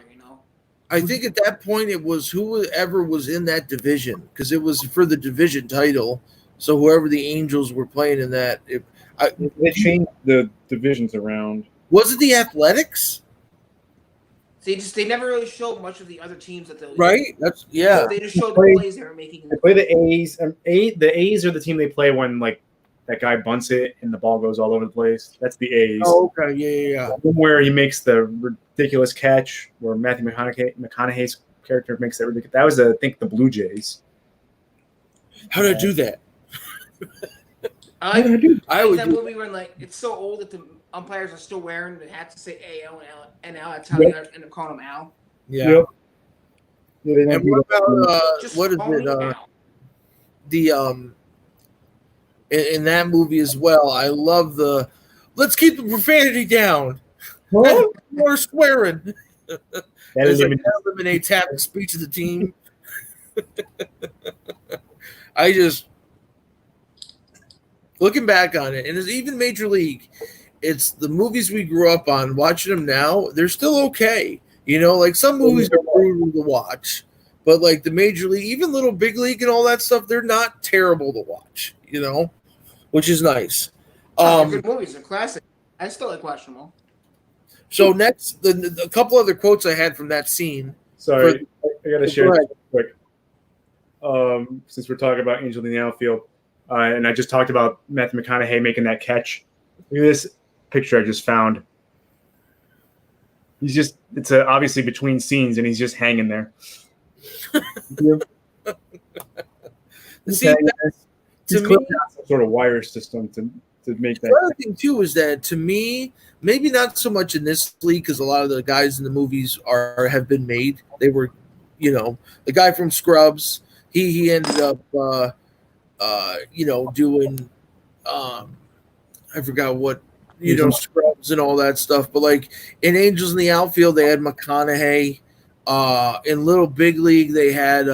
I think at that point it was whoever was in that division, because it was for the division title. So whoever the Angels were playing in that, they changed the divisions around. Was it the Athletics? They never really showed much of the other teams that they right. That's yeah. They just showed the plays they were making. They play the A's. The A's are the team they play when that guy bunts it and the ball goes all over the place. That's the A's. Oh, okay, yeah. Where he makes the ridiculous catch, where Matthew McConaughey's character makes that ridiculous. That was, I think, the Blue Jays. How did I do that? I would that do movie when it's so old that the umpires are still wearing the hats to say AL and L. That's how they end up calling them Al. Yeah. Yep. And what about what is it? In that movie as well, I love the let's keep the profanity down. More swearing. That eliminates half the speech of the team. I just looking back on it, and it's even Major League. It's the movies we grew up on. Watching them now, they're still okay. Some movies are brutal to watch, but the Major League, even Little Big League and all that stuff, they're not terrible to watch. Which is nice. They're good movies, they're classic. I still like watching them all. So next, a couple other quotes I had from that scene. Sorry, I got to share this quick. Since we're talking about Angel in the Outfield, and I just talked about Matthew McConaughey making that catch. Look at this picture I just found. It's obviously between scenes, and he's just hanging there. To me, some sort of wire system to make that. The other thing too is that to me, maybe not so much in this league because a lot of the guys in the movies have been made. They were, the guy from Scrubs. He ended up, doing, I forgot what, Scrubs and all that stuff. But in Angels in the Outfield, they had McConaughey. In Little Big League, they had.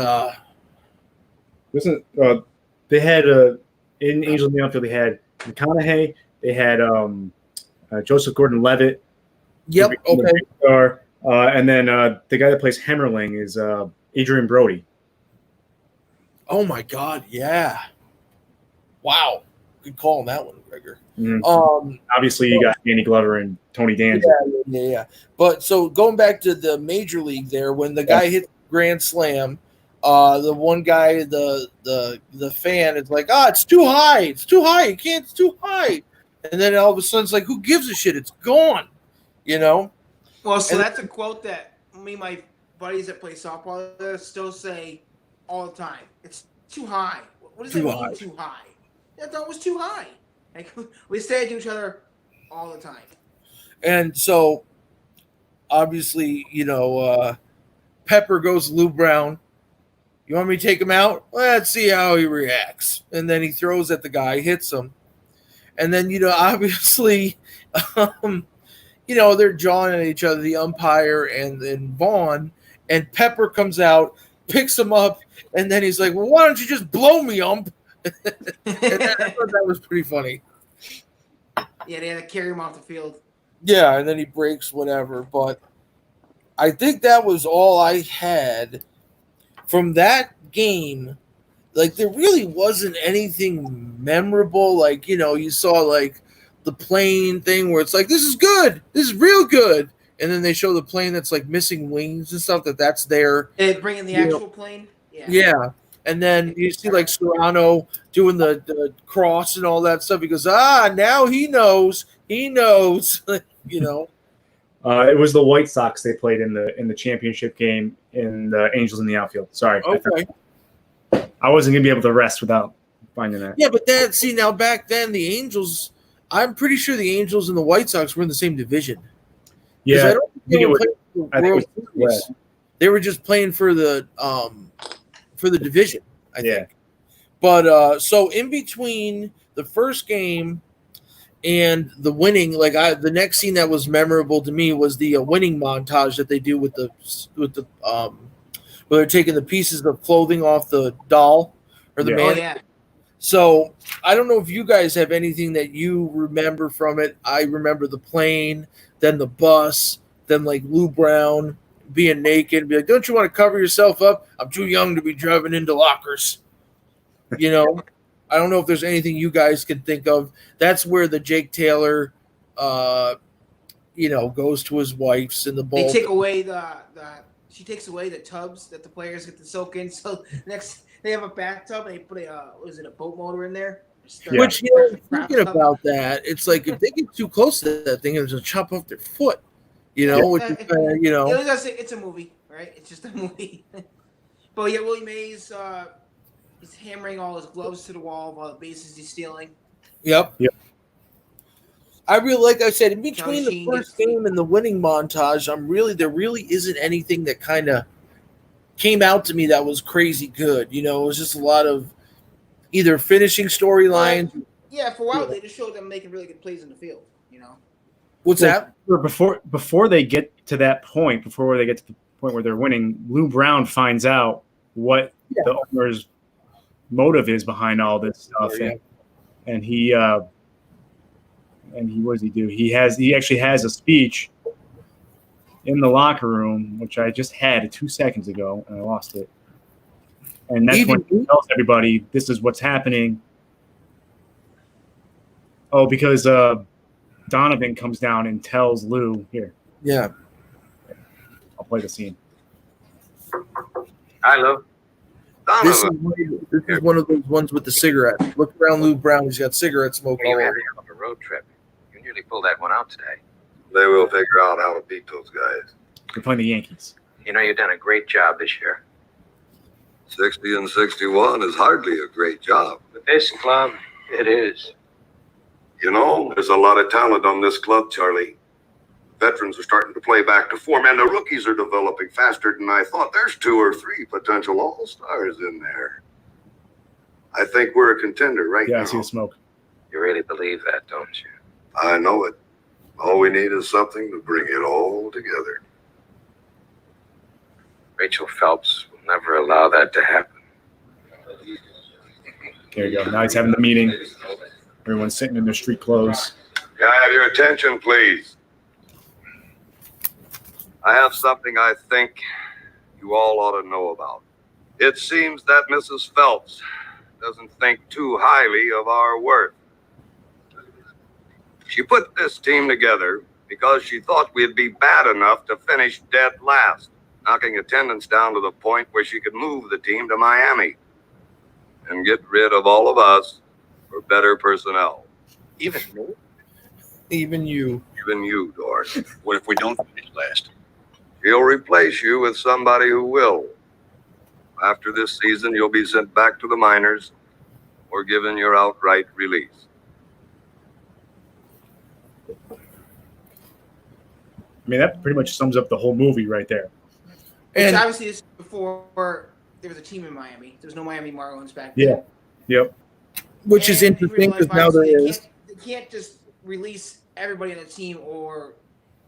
They had in Angels in the Outfield. They had McConaughey. They had Joseph Gordon-Levitt. Yep. Okay. Star. And then the guy that plays Hemmerling is Adrian Brody. Oh my God! Yeah. Wow. Good call on that one, Gregor. Mm-hmm. Obviously, you got Danny Glover and Tony Danza. Yeah. But so going back to the Major League there, when the guy hit the grand slam. The one guy, the fan is like, it's too high. It's too high. You can't. It's too high. And then all of a sudden, it's like, who gives a shit? It's gone. Well, so that's a quote that me and my buddies that play softball still say all the time. It's too high. What does that mean? Too high. I thought it was too high. We say it to each other all the time. And so, obviously, Pepper goes to Lou Brown. You want me to take him out? Let's see how he reacts. And then he throws at the guy, hits him. And then, obviously, they're jawing at each other, the umpire and then Vaughn. And Pepper comes out, picks him up, and then he's like, well, why don't you just blow me, ump? And I thought that was pretty funny. Yeah, they had to carry him off the field. Yeah, and then he breaks whatever. But I think that was all I had. From that game, like there really wasn't anything memorable. Like, you saw like the plane thing where it's like, this is good, this is real good, and then they show the plane that's like missing wings and stuff that's there. They bring in the actual plane. Yeah. And then you see like Serrano doing the cross and all that stuff. He goes, now he knows. He knows. It was the White Sox they played in the championship game in the Angels in the outfield. Sorry. Okay. I wasn't gonna be able to rest without finding that. Yeah, but now back then the Angels, I'm pretty sure the Angels and the White Sox were in the same division. Yeah, I don't think they were playing for the World Series. They were just playing for the division, I think. But so in between the first game and the winning, the next scene that was memorable to me was the winning montage that they do with the where they're taking the pieces of clothing off the doll or the man. Oh, yeah. So I don't know if you guys have anything that you remember from it. I remember the plane, then the bus, then like Lou Brown being naked and be like, don't you want to cover yourself up? I'm too young to be driving into lockers. I don't know if there's anything you guys can think of. That's where the Jake Taylor, goes to his wife's in the bowl. They take away she takes away the tubs that the players get to soak in. So next they have a bathtub and they put a boat motor in there. Which, thinking about that, it's like if they get too close to that thing, it's going to chop off their foot. Which is it's a movie, right? It's just a movie. But yeah, Willie Mays, he's hammering all his gloves to the wall of all the bases he's stealing. Yep. I really, like I said, in between the first game and the winning montage, there really isn't anything that kind of came out to me that was crazy good. It was just a lot of either finishing storylines. Yeah, for a while they just showed them making really good plays in the field. What's that? Before they get to that point, before they get to the point where they're winning, Lou Brown finds out what the owner's motive is behind all this stuff, and he what does he do? He actually has a speech in the locker room, which I just had 2 seconds ago, and I lost it. And that's when he tells everybody this is what's happening. Oh, because Donovan comes down and tells Lou here. Yeah. I'll play the scene. Hi, Lou. This is one of those ones with the cigarette. Look around Lou Brown. He's got cigarette smoke all over. On a road trip. You nearly pulled that one out today. They will figure out how to beat those guys. They're playing the Yankees. You've done a great job this year. 60 and 61 is hardly a great job. But this club, it is. There's a lot of talent on this club, Charlie. Veterans are starting to play back to form, and the rookies are developing faster than I thought. There's 2 or 3 potential all-stars in there. I think we're a contender now. Yeah, I see the smoke. You really believe that, don't you? I know it. All we need is something to bring it all together. Rachel Phelps will never allow that to happen. There you go. Now he's having the meeting. Everyone's sitting in their street clothes. Can I have your attention, please? I have something I think you all ought to know about. It seems that Mrs. Phelps doesn't think too highly of our worth. She put this team together because she thought we'd be bad enough to finish dead last, knocking attendance down to the point where she could move the team to Miami and get rid of all of us for better personnel. Even me? Even you. Even you, Doran. What if we don't finish last? She'll replace you with somebody who will. After this season, you'll be sent back to the minors or given your outright release. I mean, that pretty much sums up the whole movie right there. And obviously, this was before there was a team in Miami. There was no Miami Marlins back then. Yeah. Yep. Which is interesting because now there is. They can't just release everybody on the team or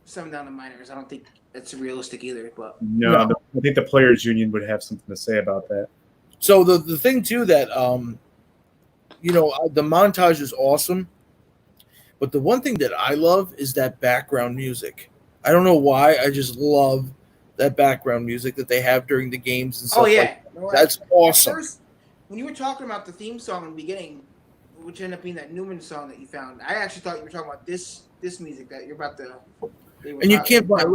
send them down to minors. I don't think that's realistic either. But no. I think the players' union would have something to say about that. So the thing too that the montage is awesome, but the one thing that I love is that background music. I don't know why, I just love that background music that they have during the games and stuff. Oh yeah, like that. That's awesome. when you were talking about the theme song in the beginning, which ended up being that Newman song that you found, I actually thought you were talking about this music that you're about to. And you can't find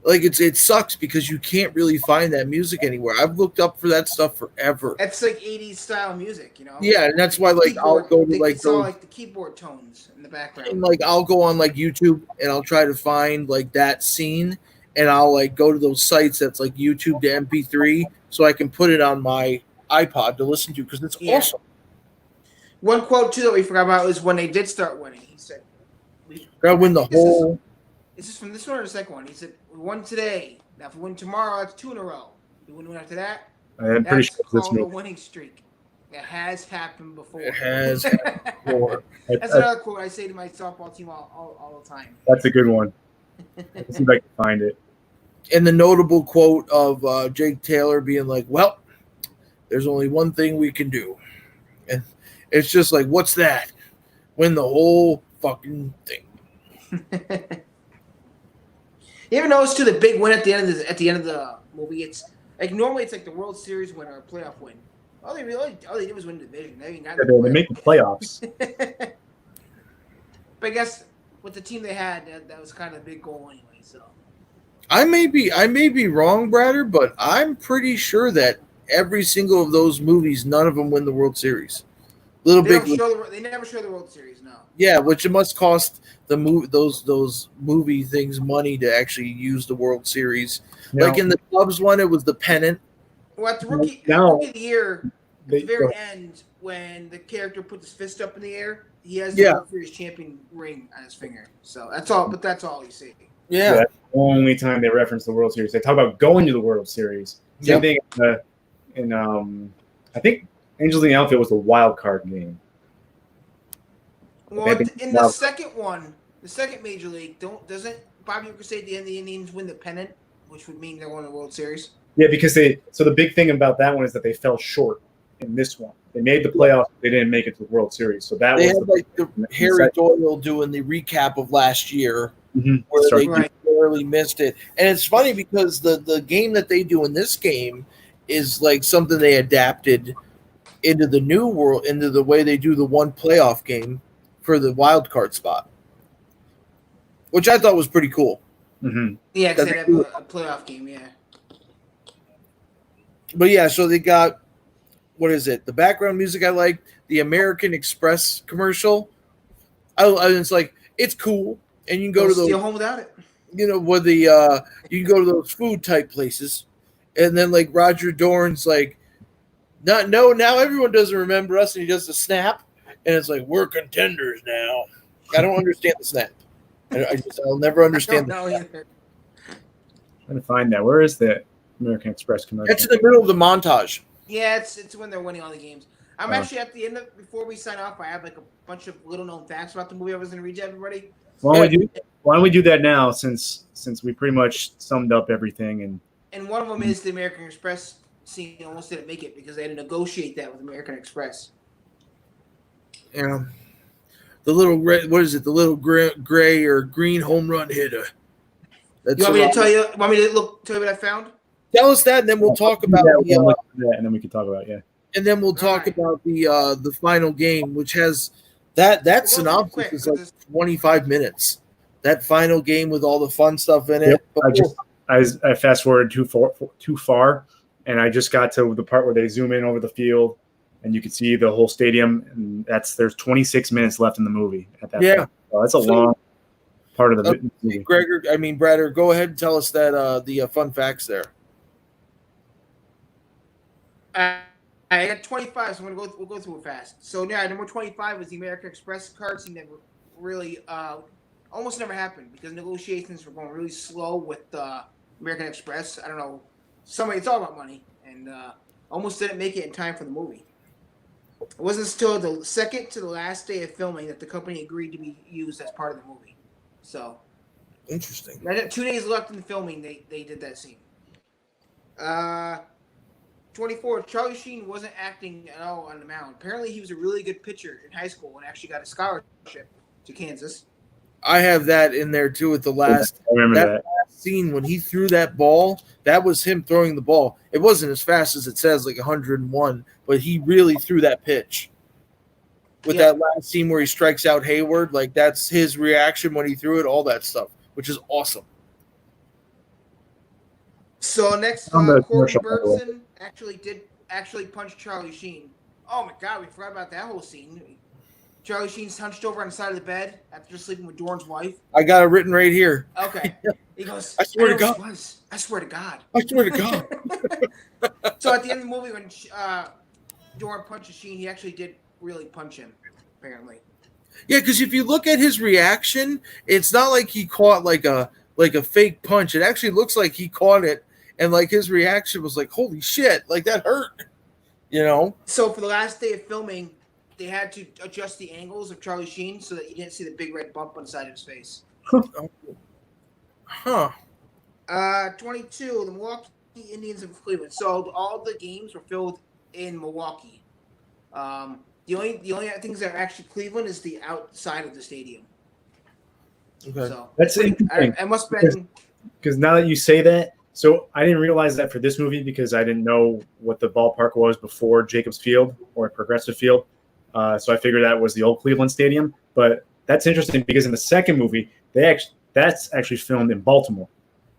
like it sucks because you can't really find that music anywhere. I've looked up for that stuff forever. It's like 80s style music, you know. Yeah, and that's why like I'll go to like it's all like the keyboard tones in the background. And like I'll go on like YouTube and I'll try to find like that scene, and I'll like go to those sites that's like YouTube to MP3 so I can put it on my iPod to listen to because it's awesome. One quote too that we forgot about was when they did start winning. He said, "We gotta win the whole." This is from this one or the second one. He said, "We won today. Now if we win tomorrow, that's 2 in a row. We win after that. I'm pretty sure that's called a winning streak. It has happened before. It has happened before." That's another quote I say to my softball team all the time. That's a good one. Let's see if I can find it. And the notable quote of Jake Taylor being like, "Well, there's only one thing we can do," and it's just like, "What's that? Win the whole fucking thing." You ever notice too the big win at the end of the movie? It's like normally it's like the World Series win or a playoff win. All they did was win the division. They make the playoffs. But I guess with the team they had, that was kind of a big goal anyway. So I may be wrong, Bratter, but I'm pretty sure that every single of those movies, none of them win the World Series. they never show the World Series. No. Yeah, which it must cost those movie things money to actually use the World Series. No. Like in the Cubs one, it was the pennant. Well, at the rookie of the year, at the very end, when the character puts his fist up in the air, he has the World Series champion ring on his finger. So that's all. But that's all you see. Yeah, that's the only time they reference the World Series. They talk about going to the World Series. Same thing in I think Angels in the Outfield was the wild card game. Well, in the second one, the second Major League, doesn't Bobby Wicker say at the end the Indians win the pennant, which would mean they're going to the World Series? Yeah, because so the big thing about that one is that they fell short in this one. They made the playoffs, they didn't make it to the World Series. So that was the Harry Doyle doing the recap of last year, where they barely missed it. And it's funny because the game that they do in this game is like something they adapted into the new world, into the way they do the one playoff game for the wild card spot, which I thought was pretty cool. Mm-hmm. Yeah, because they have a playoff game, yeah. But yeah, so they got, what is it? The background music I like, the American Express commercial. It's like, it's cool. And you can go to those. Stay home without it. You know, where you can go to those food type places. And then like Roger Dorn's like, now everyone doesn't remember us, and he does the snap. And it's like, we're contenders now. I don't understand the snap. I'll never understand the snap. Either. Trying to find that. Where is the American Express commercial? It's in the middle of the montage. Yeah, it's when they're winning all the games. I'm actually at the end of, before we sign off, I have like a bunch of little known facts about the movie I was going to read to everybody. Why don't we do that now since we pretty much summed up everything? And one of them is the American Express scene almost didn't make it because they had to negotiate that with American Express. Yeah. The little red, what is it? The little gray or green home run hitter. You want me to tell you? Want me to tell you what I found? Tell us that, and then we'll talk about and then we can talk about and then we'll talk about the final game, which has that synopsis is like 25 minutes. That final game with all the fun stuff in it. I fast forwarded too far, and I just got to the part where they zoom in over the field, and you can see the whole stadium. And there's 26 minutes left in the movie at that point. So that's a long part of the movie. Bratter, go ahead and tell us that the fun facts there. I got 25, so we'll go through it fast. So yeah, number 25 was the American Express card scene that really almost never happened because negotiations were going really slow with American Express. I don't know, it's all about money, and almost didn't make it in time for the movie. It wasn't until the second to the last day of filming that the company agreed to be used as part of the movie. So interesting. 2 days left in the filming, they did that scene. 24, Charlie Sheen wasn't acting at all on the mound. Apparently, he was a really good pitcher in high school and actually got a scholarship to Kansas. I have that in there too with the last. I remember that last scene when he threw that ball, that was him throwing the ball. It wasn't as fast as it says, like 101, but he really threw that pitch. With that last scene where he strikes out Hayward, like that's his reaction when he threw it, all that stuff, which is awesome. So next, On the Courtney commercial, by the way. Bergson actually punch Charlie Sheen. Oh my God, we forgot about that whole scene. Charlie Sheen's hunched over on the side of the bed after just sleeping with Dorn's wife. I got it written right here. Okay. He goes, I swear to know God. what it was. I swear to God. I swear to God. So at the end of the movie, when Dorn punches Sheen, he actually did really punch him, apparently. Yeah, because if you look at his reaction, it's not like he caught like a fake punch. It actually looks like he caught it, and like his reaction was like, "Holy shit!" Like that hurt. You know. So for the last day of filming, they had to adjust the angles of Charlie Sheen so that you didn't see the big red bump on the side of his face. Huh. 22, the Milwaukee Indians of Cleveland. So all the games were filmed in Milwaukee. The only things that are actually Cleveland is the outside of the stadium. Okay. So That's interesting. I must have been because now that you say that, so I didn't realize that for this movie because I didn't know what the ballpark was before Jacobs Field or Progressive Field. So I figured that was the old Cleveland Stadium. But that's interesting because in the second movie, that's actually filmed in Baltimore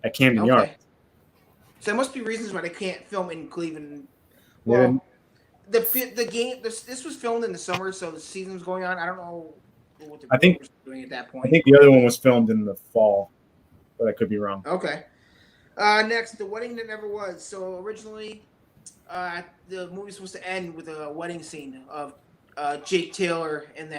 at Camden Yards. So there must be reasons why they can't film in Cleveland. Well, the game this was filmed in the summer, so the season was going on. I don't know what the was doing at that point. I think the other one was filmed in the fall, but I could be wrong. Okay. Next, The Wedding That Never Was. So originally, the movie was supposed to end with a wedding scene of Jake Taylor and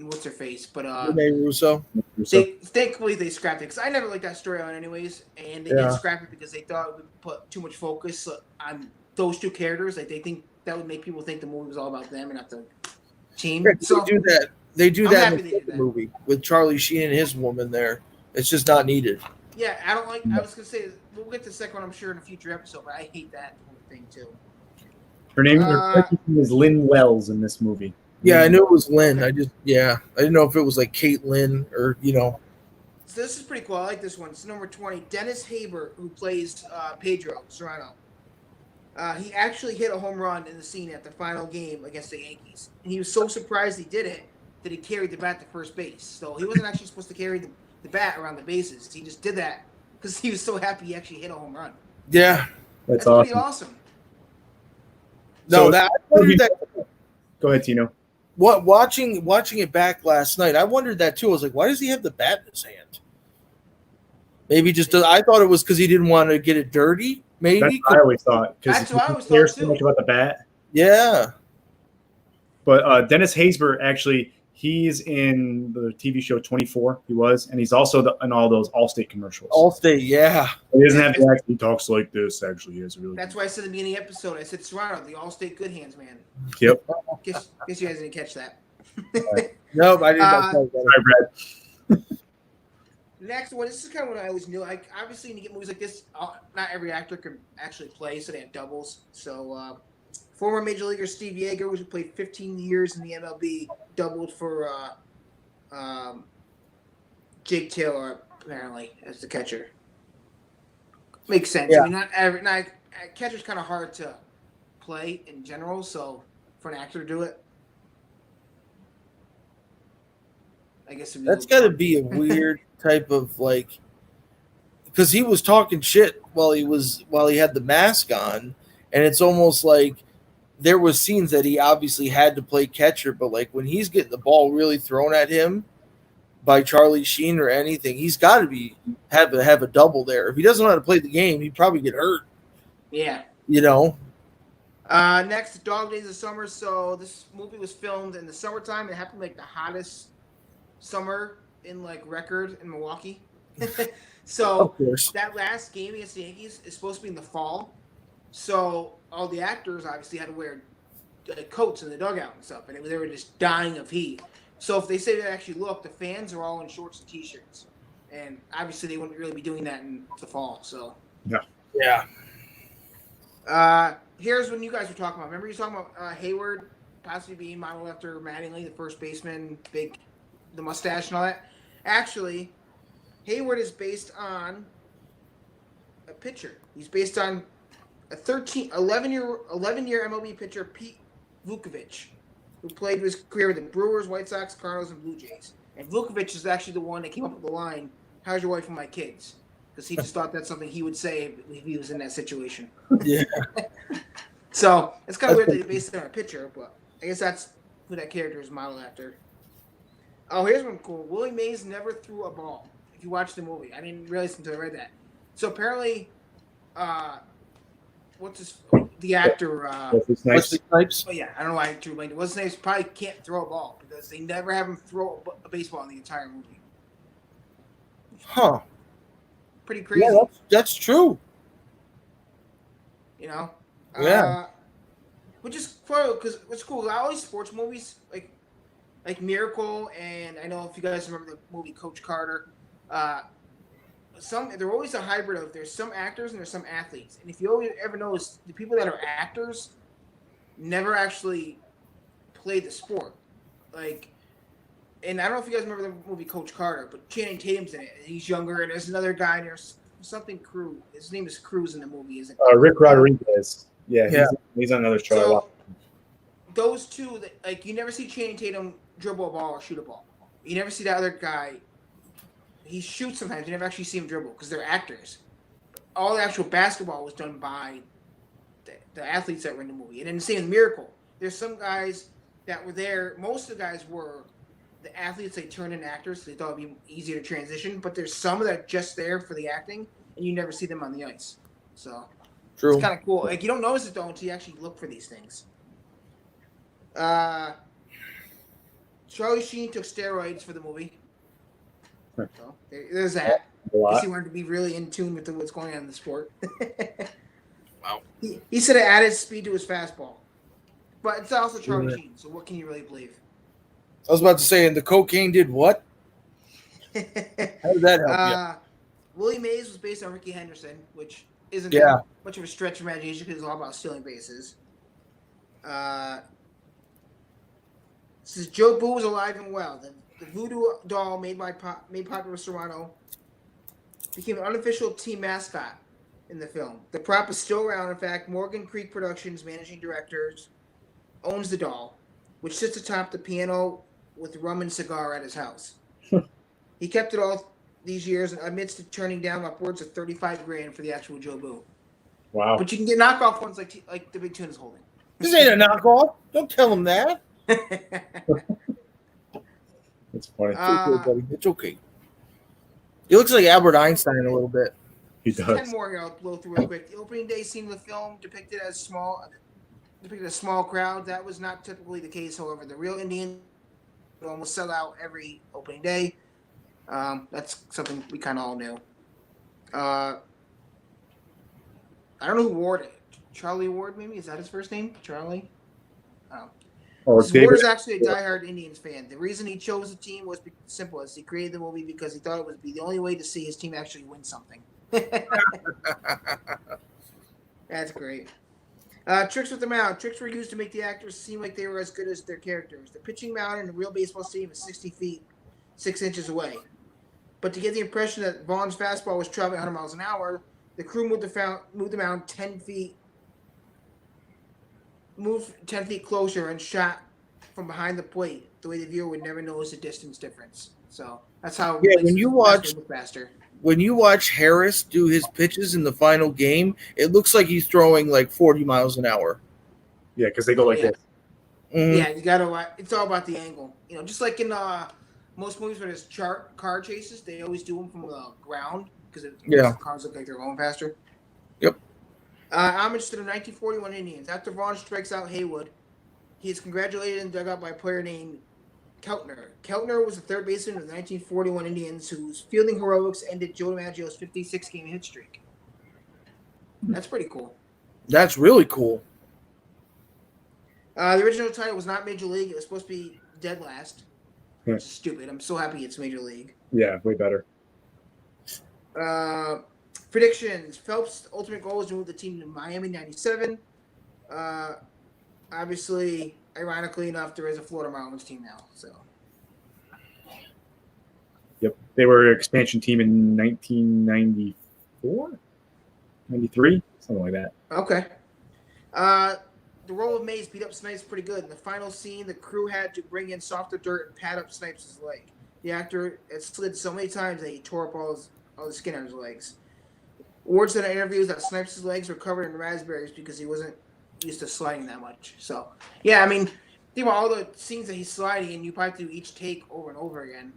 what's her face, but Renee Russo. Thankfully they scrapped it because I never liked that storyline anyways, and they did scrap it because they thought it would put too much focus on those two characters. Like they think that would make people think the movie was all about them and not the team. Yeah, so they do that. They do I'm that happy in they the did that. movie with Charlie Sheen and his woman there. It's just not needed. Yeah, I don't like. I was gonna say we'll get to the second one, I'm sure, in a future episode, but I hate that whole thing too. Her name is Lynn Wells in this movie. Yeah, I knew it was Lynn. I didn't know if it was like Kate Lynn or So this is pretty cool. I like this one. It's number 20. Dennis Haber, who plays Pedro Serrano. He actually hit a home run in the scene at the final game against the Yankees. And he was so surprised he did it that he carried the bat to first base. So he wasn't actually supposed to carry the bat around the bases. He just did that because he was so happy he actually hit a home run. Yeah. That's pretty awesome. No, Go ahead, Tino. What watching it back last night, I wondered that too. I was like, why does he have the bat in his hand? Maybe I thought it was because he didn't want to get it dirty. Maybe That's what I always thought. That's what I always cares thought so too. much about the bat. Yeah. But Dennis Haysbert, actually, he's in the TV show 24. He was, and he's also in all those Allstate commercials. Allstate, yeah. He doesn't have the accent. He talks like this. Actually, he has really. That's why I said at the beginning of the episode, I said Serrano, the Allstate Good Hands man. Yep. Guess you guys didn't catch that. Nope, I didn't. Sorry, Brad. Next one, this is kind of what I always knew. Like, obviously, when you get movies like this, not every actor can actually play, so they have doubles. So, former Major Leaguer Steve Yeager, who played 15 years in the MLB, doubled for Jake Taylor, apparently, as the catcher. Makes sense. Yeah. I mean, catcher's kind of hard to play in general, so for an actor to do it, I guess That's got to be a weird type of because he was talking shit while he had the mask on, and it's almost like there was scenes that he obviously had to play catcher, but like when he's getting the ball really thrown at him by Charlie Sheen or anything, he's got to have a double there. If he doesn't know how to play the game, he'd probably get hurt. Yeah. Next, Dog Days of Summer. So this movie was filmed in the summertime. It happened like the hottest summer in record in Milwaukee. So of course, that last game against the Yankees is supposed to be in the fall. So all the actors obviously had to wear coats in the dugout and stuff, and they were just dying of heat. So if they say they actually look, the fans are all in shorts and t-shirts, and obviously they wouldn't really be doing that in the fall. So yeah. Here's when you guys were talking about. Remember you talking about Hayward possibly being modeled after Mattingly, the first baseman, the mustache and all that. Actually, Hayward is based on a pitcher. He's based on a 11-year MLB pitcher, Pete Vukovich, who played his career with the Brewers, White Sox, Cardinals, and Blue Jays. And Vukovich is actually the one that came up with the line, "How's your wife and my kids?" Because he just thought that's something he would say if he was in that situation. Yeah. So it's kind of weird that they based it on a pitcher, but I guess that's who that character is modeled after. Oh, here's one cool. Willie Mays never threw a ball. If you watch the movie, I didn't realize until I read that. So apparently, the actor? Wesley Snipes. Oh yeah, I don't know why I drew blank. Wesley Snipes probably can't throw a ball because they never have him throw a baseball in the entire movie. Huh. Pretty crazy. Yeah, that's true. You know? Yeah. Which is cool because what's cool. All these sports movies like Miracle, and I know if you guys remember the movie Coach Carter, they're always a hybrid of there's some actors and there's some athletes. And if you ever notice, the people that are actors never actually played the sport. And I don't know if you guys remember the movie Coach Carter, but Channing Tatum's in it. He's younger, and there's another guy, and there's something Cruz. His name is Cruz in the movie, isn't it? Rick Rodriguez. Yeah. He's on another show. So, those two, you never see Channing Tatum dribble a ball or shoot a ball. You never see that other guy. He shoots sometimes. You never actually see him dribble because they're actors. All the actual basketball was done by the athletes that were in the movie. And then the same with Miracle. There's some guys that were there. Most of the guys were the athletes. They turned into actors. So they thought it would be easier to transition. But there's some that are just there for the acting, and you never see them on the ice. So True. It's kind of cool. You don't notice it, though, until you actually look for these things. Charlie Sheen took steroids for the movie. So there's that. Because he wanted to be really in tune with what's going on in the sport. Wow. He said it added speed to his fastball. But it's also Charlie Sheen, so what can you really believe? I was about to say, and the cocaine did what? How did that help you? Willie Mays was based on Ricky Henderson, which isn't much of a stretch of imagination because it's all about stealing bases. Says Joe Boo was alive and well. The voodoo doll made popular Serrano became an unofficial team mascot in the film. The prop is still around. In fact, Morgan Creek Productions managing directors owns the doll, which sits atop the piano with rum and cigar at his house. He kept it all these years and admits to turning down upwards of $35,000 for the actual Joe Boo. Wow. But you can get knockoff ones like the Big Tune is holding. This ain't a knockoff. Don't tell him that. It's funny. It's okay, buddy. It's okay. He looks like Albert Einstein a little bit. He does. 10 more here I'll blow through real quick. The opening day scene of the film depicted a small crowd. That was not typically the case, however. The real Indians would almost sell out every opening day. That's something we kind of all knew. I don't know who Ward it. Charlie Ward, maybe? Is that his first name? Charlie? Ward is actually a diehard Indians fan. The reason he chose the team was simple. As he created the movie because he thought it would be the only way to see his team actually win something. That's great. Tricks with the mound. Tricks were used to make the actors seem like they were as good as their characters. The pitching mound in a real baseball stadium is 60 feet, 6 inches away. But to get the impression that Vaughn's fastball was traveling 100 miles an hour, the crew moved the mound 10 feet. Moved 10 feet closer and shot from behind the plate. The way the viewer would never notice the distance difference. So that's how. Yeah, when you watch faster. When you watch Harris do his pitches in the final game, it looks like he's throwing like 40 miles an hour. Yeah, because they go like this. Mm-hmm. Yeah, you gotta. It's all about the angle. You know, just like in most movies where there's car chases, they always do them from the ground because the cars look like they're going faster. Yep. Homage to the 1941 Indians. After Vaughn strikes out Haywood, he is congratulated and dug out by a player named Keltner. Keltner was the third baseman of the 1941 Indians whose fielding heroics ended Joe DiMaggio's 56-game hit streak. That's pretty cool. That's really cool. The original title was not Major League. It was supposed to be Dead Last. Yeah. Which is stupid. I'm so happy it's Major League. Yeah, way better. Predictions. Phelps' ultimate goal is to move the team to Miami '97. Obviously, ironically enough, there is a Florida Marlins team now. So. Yep, they were an expansion team in 1994. 93, something like that. Okay. The role of Mays beat up Snipes pretty good. In the final scene, the crew had to bring in softer dirt and pad up Snipes' leg. The actor had slid so many times that he tore up all the skin on his legs. Ward said in interviews that Snipes' legs were covered in raspberries because he wasn't used to sliding that much. So, yeah, I mean, think about all the scenes that he's sliding, and you probably have to do each take over and over again.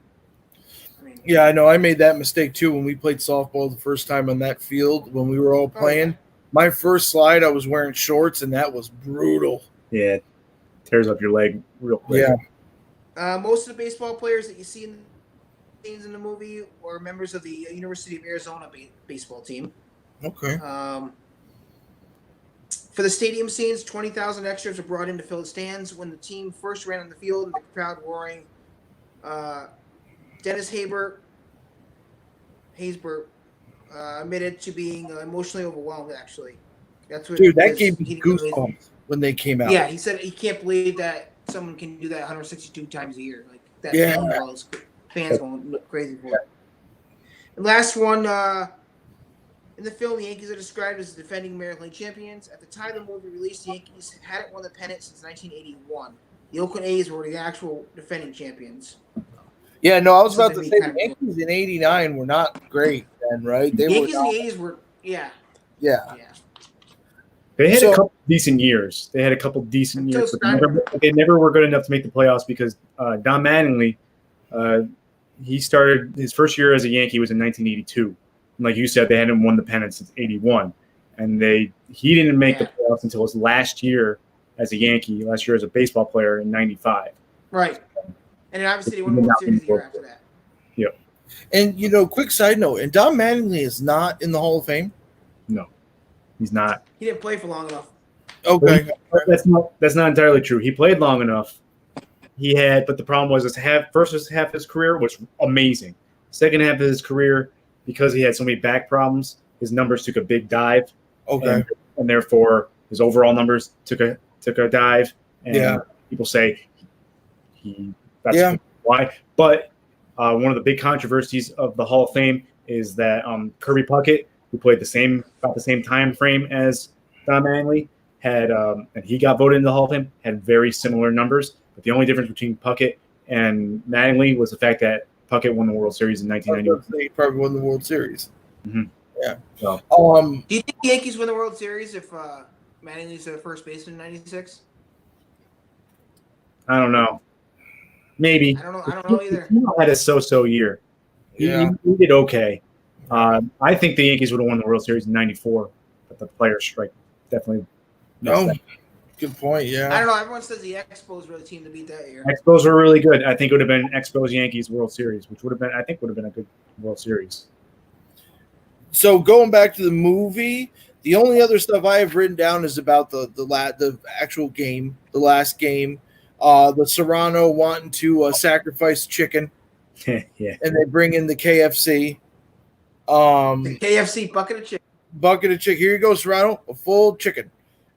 I mean, Yeah, I know. I made that mistake too when we played softball the first time on that field when we were all playing. Okay. My first slide, I was wearing shorts, and that was brutal. Yeah, it tears up your leg real quick. Yeah. Most of the baseball players that you see in the scenes in the movie were members of the University of Arizona baseball team. Okay. For the stadium scenes, 20,000 extras were brought in to fill the stands. When the team first ran on the field and the crowd roaring, Dennis Haysbert admitted to being emotionally overwhelmed, actually. That's what, Dude, that gave me goosebumps when they came out. Yeah, he said he can't believe that someone can do that 162 times a year. Like that. Yeah. All those fans going crazy for it. And last one, in the film, the Yankees are described as defending American League champions. At the time the movie released, the Yankees hadn't won the pennant since 1981. The Oakland A's were the actual defending champions. Yeah, no, I was about to Something say kind the of Yankees in '89 were not great then, right? The Yankees in the 80s were, yeah. They had So- a couple decent years. They had a couple decent Until years, but they never were good enough to make the playoffs because Don Mattingly, he started his first year as a Yankee was in 1982. And like you said, they hadn't won the pennant since '81, and he didn't make the playoffs until his last year as a Yankee, last year as a baseball player in '95. Right. And then obviously they won the World Series the year after that. Yep. And quick side note, and Don Mattingly is not in the Hall of Fame. No, he's not. He didn't play for long enough. Okay. That's not entirely true. He played long enough. But the problem was first half of his career was amazing. Second half of his career, because he had so many back problems, his numbers took a big dive. Okay. And therefore his overall numbers took a dive. And people say that's why. But one of the big controversies of the Hall of Fame is that Kirby Puckett, who played about the same time frame as Don Mattingly, had and he got voted into the Hall of Fame, had very similar numbers. But the only difference between Puckett and Mattingly was the fact that Puckett won the World Series in 1991. He probably won the World Series. Mm-hmm. Yeah. So, do you think the Yankees win the World Series if Mattingly's the first baseman in '96? I don't know. Maybe. I don't know either. He had a so-so year. He did okay. I think the Yankees would have won the World Series in '94, but the players' strike definitely. No. Good point. Yeah. I don't know. Everyone says the Expos were the team to beat that year. Expos were really good. I think it would have been Expos Yankees World Series, which would have been a good World Series. So going back to the movie, the only other stuff I have written down is about the actual game, the last game. The Serrano wanting to sacrifice chicken. Yeah. And they bring in the KFC. The KFC bucket of chicken. Here you go, Serrano, a full chicken.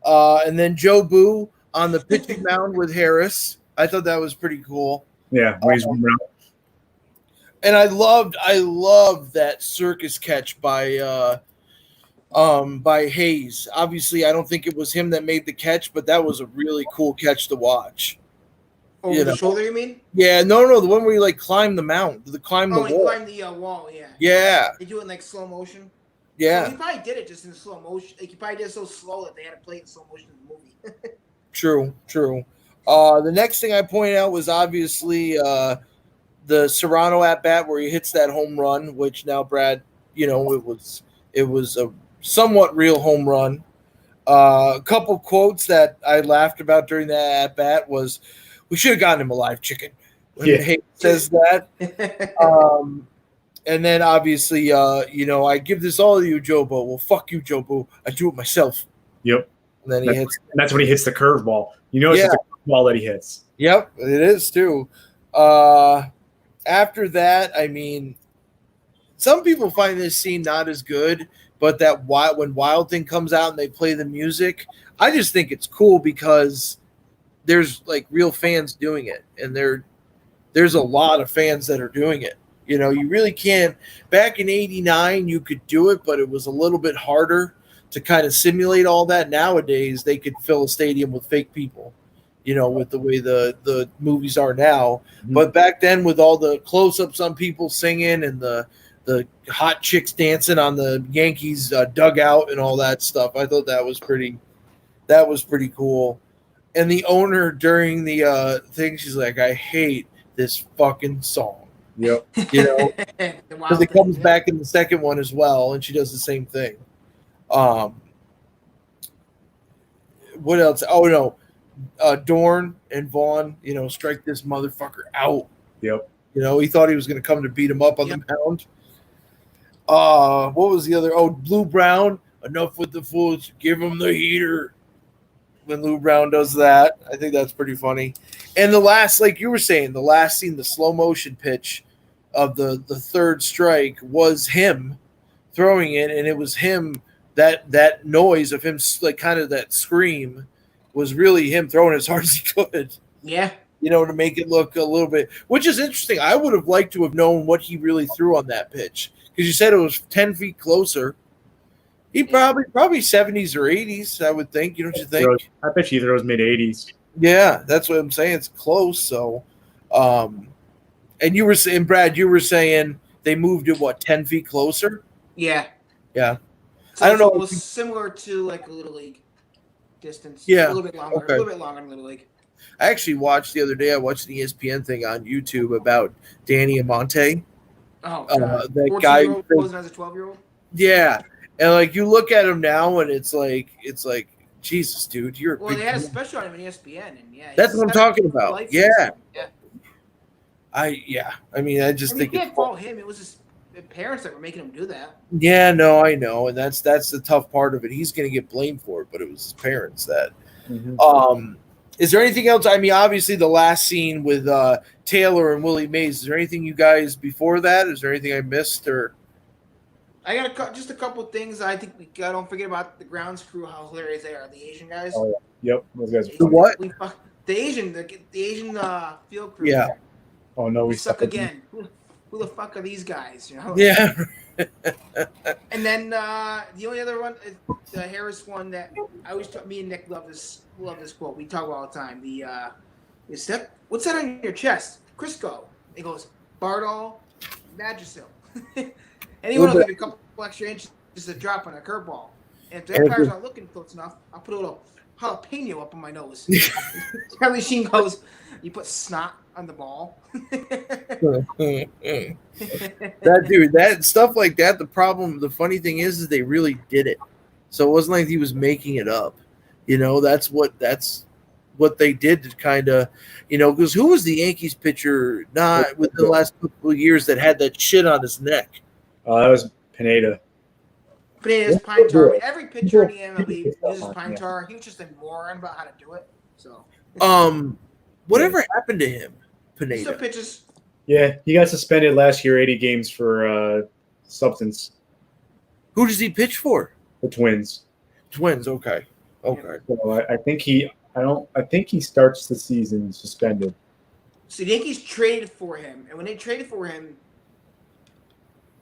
And then Joe Boo on the pitching mound with Harris. I thought that was pretty cool. Yeah. And I loved that circus catch by Hayes. Obviously, I don't think it was him that made the catch, but that was a really cool catch to watch. Over the shoulder, you mean? Yeah, no, the one where you climb the mound, climb the wall. He climbed the wall, yeah. Yeah. They do it in slow motion. Yeah. So he probably did it just in slow motion. Like he probably did it so slow that they had to play it in slow motion in the movie. True. The next thing I pointed out was obviously the Serrano at bat where he hits that home run, which now Brad, it was a somewhat real home run. A couple quotes that I laughed about during that at bat was, "We should have gotten him a live chicken." When Hayes says that. And then obviously, I give this all to you, Jobo. Well, fuck you, Jobo. I do it myself. Yep. And then that's when he hits the curveball. It's just a curveball that he hits. Yep, it is too. After that, I mean, some people find this scene not as good, but when Wild Thing comes out and they play the music, I just think it's cool because there's like real fans doing it, and there's a lot of fans that are doing it. You really can't. Back in '89, you could do it, but it was a little bit harder. to kind of simulate all that. Nowadays, they could fill a stadium with fake people, with the way the movies are now. Mhm. But back then, with all the close-ups on people singing and the hot chicks dancing on the Yankees dugout and all that stuff, I thought that was pretty cool. And the owner during the thing, she's like, I hate this fucking song. Yep. Because it comes back in the second one as well, and she does the same thing. What else? Oh, no. Dorn and Vaughn, strike this motherfucker out. Yep. He thought he was going to come to beat him up on the mound. What was the other? Oh, Lou Brown. Enough with the fools. Give him the heater. When Lou Brown does that, I think that's pretty funny. And the last, like you were saying, the last scene, the slow motion pitch of the third strike was him throwing it, and it was him. That noise of him, like kind of that scream, was really him throwing as hard as he could. Yeah. To make it look a little bit, which is interesting. I would have liked to have known what he really threw on that pitch, because you said it was 10 feet closer. He probably 70s or 80s, I would think. Don't you think? I bet you throws mid-80s. Yeah, that's what I'm saying. It's close. So, and you were saying, Brad, you were saying they moved it 10 feet closer? Yeah. Yeah. So I don't know. It was similar to like a Little League distance. Yeah. A little bit longer. Okay. A little bit longer than Little League. I actually watched the other day. I watched an ESPN thing on YouTube about Danny Amante. Oh, that guy posing as a 12-year-old. Yeah, and like you look at him now, and it's like Jesus, dude, you're. Well, they had a special on him in ESPN, and that's what I'm talking about. Yeah. Yeah. I mean, I just think you can't fault him. It was his parents that were making him do that. Yeah, no, I know, and that's the tough part of it. He's going to get blamed for it, but it was his parents that. Mm-hmm. Is there anything else? I mean, obviously the last scene with Taylor and Willie Mays. Is there anything you guys before that? Is there anything I missed or? I got just a couple of things. I think don't forget about the grounds crew. How hilarious they are. The Asian guys. Oh yeah. Yep. Those guys. The what? The Asian field crew. Yeah. Oh no, we suck again. Who the fuck are these guys? Yeah. And then the only other one is the Harris one that I always talk. Me and Nick love this quote. We talk about all the time. What's that on your chest? Crisco. He goes Bardol, Vagisil. Anyone will give you a couple extra inches just to drop on a curveball. And if the umpires aren't looking close enough, I'll put a little jalapeno up on my nose. Charlie Sheen goes, you put snot on the ball. That dude, that stuff like that. The funny thing is they really did it. So it wasn't like he was making it up. That's what they did to kind of, because who was the Yankees pitcher not within the last couple of years that had that shit on his neck? That was Pineda. Pineda's pine tar. I mean, every pitcher in the MLB uses pine tar. He was just a moron about how to do it. So, whatever happened to him, Pineda? Still pitches. Yeah, he got suspended last year, 80 games for substance. Who does he pitch for? The Twins. Twins. Okay. So I think he starts the season suspended. So the Yankees traded for him, and when they traded for him,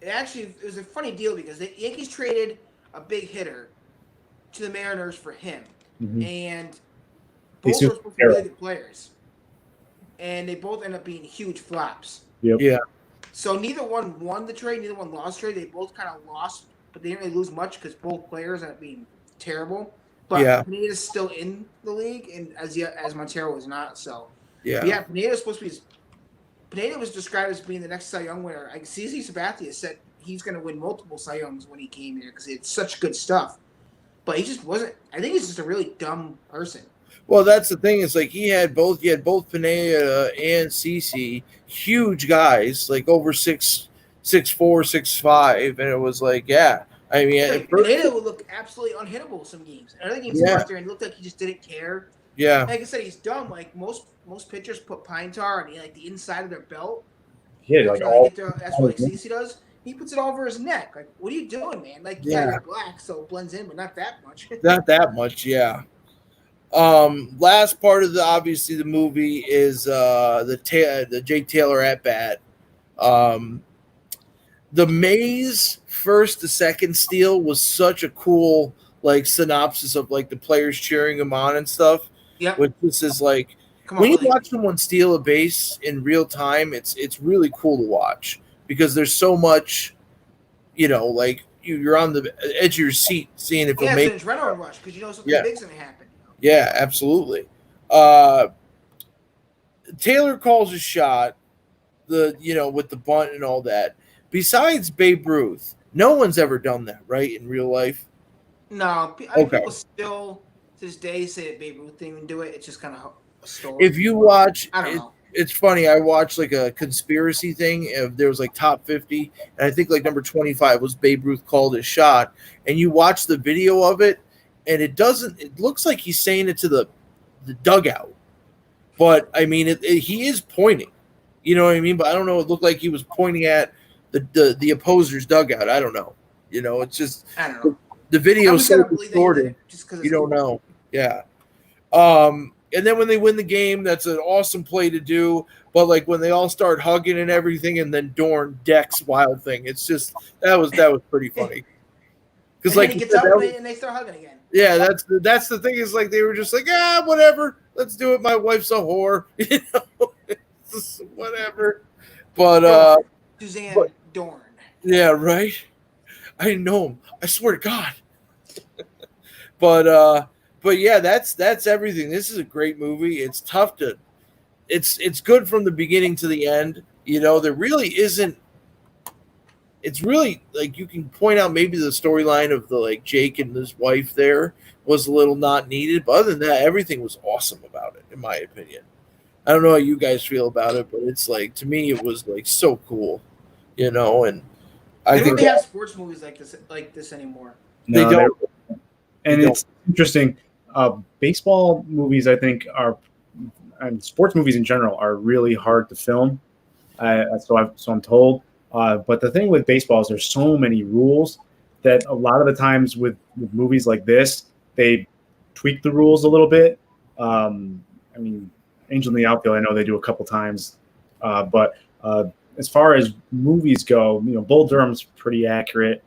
it was a funny deal because the Yankees traded a big hitter to the Mariners for him, and both were supposed to be really good players, and they both ended up being huge flops. Yep. Yeah. So neither one won the trade, neither one lost the trade. They both kind of lost, but they didn't really lose much because both players ended up being terrible. But Pineda's still in the league, and as Montero is not. So Pineda's supposed to be. Pineda was described as being the next Cy Young winner. CC Sabathia said he's going to win multiple Cy Youngs when he came here because it's such good stuff. But he just wasn't. I think he's just a really dumb person. Well, that's the thing. It's like he had both Pineda and CC, huge guys, like over 6'4", 6'5", and it was like, I mean, Pineda would look absolutely unhittable some games. Other games he out there and looked like he just didn't care. Yeah. Like I said, he's dumb. Like most pitchers put pine tar on the inside of their belt. Yeah, that's what CC does. He puts it all over his neck. Like, what are you doing, man? Like, you're black, so it blends in, but not that much. Not that much, yeah. Last part of the movie is the Jake Taylor at bat. The Mays first to second steal was such a cool like synopsis of like the players cheering him on and stuff. Yep. Which this is like Come on, when you Willie. watch someone steal a base in real time, it's really cool to watch because there's so much, like you're on the edge of your seat seeing if Yeah, it'll make. it's an adrenaline rush because you know something Yeah. big's gonna happen. Yeah, absolutely. Taylor calls a shot, with the bunt and all that. Besides Babe Ruth, no one's ever done that, right, in real life? No, Okay. people still to this day say that Babe Ruth didn't even do it. It's just kind of a story. If you watch, I don't know. It's funny. I watched like a conspiracy thing. There was like top 50, and I think like number 25 was Babe Ruth called his shot. And you watch the video of it, and it looks like he's saying it to the dugout. But I mean, he is pointing. You know what I mean? But I don't know. It looked like he was pointing at the opposer's dugout. I don't know. It's just I don't know. the video I'm is so gonna believe that he did distorted. it just 'cause You it's don't cool. know. Yeah. And then when they win the game, that's an awesome play to do. But like when they all start hugging and everything, and then Dorn decks Wild Thing, it's just that was pretty funny. Because And like then he you gets said, up that and they start hugging again. yeah, that's the thing is like they were just like, whatever, let's do it. My wife's a whore, It's just whatever. But Suzanne but- Dorn. yeah, right. I didn't know him. I swear to God. But yeah, that's everything. This is a great movie. It's tough to, it's good from the beginning to the end. There really isn't. It's really like you can point out maybe the storyline of the like Jake and his wife there was a little not needed, but other than that, everything was awesome about it, in my opinion. I don't know how you guys feel about it, but it's like to me it was like so cool, and I They don't think really have sports movies like this anymore. they No, don't. And They it's interesting. Baseball movies, I think, and sports movies in general are really hard to film. So I'm told. But the thing with baseball is there's so many rules that a lot of the times with movies like this, they tweak the rules a little bit. I mean, Angel in the Outfield, I know they do a couple times. But as far as movies go, Bull Durham's pretty accurate.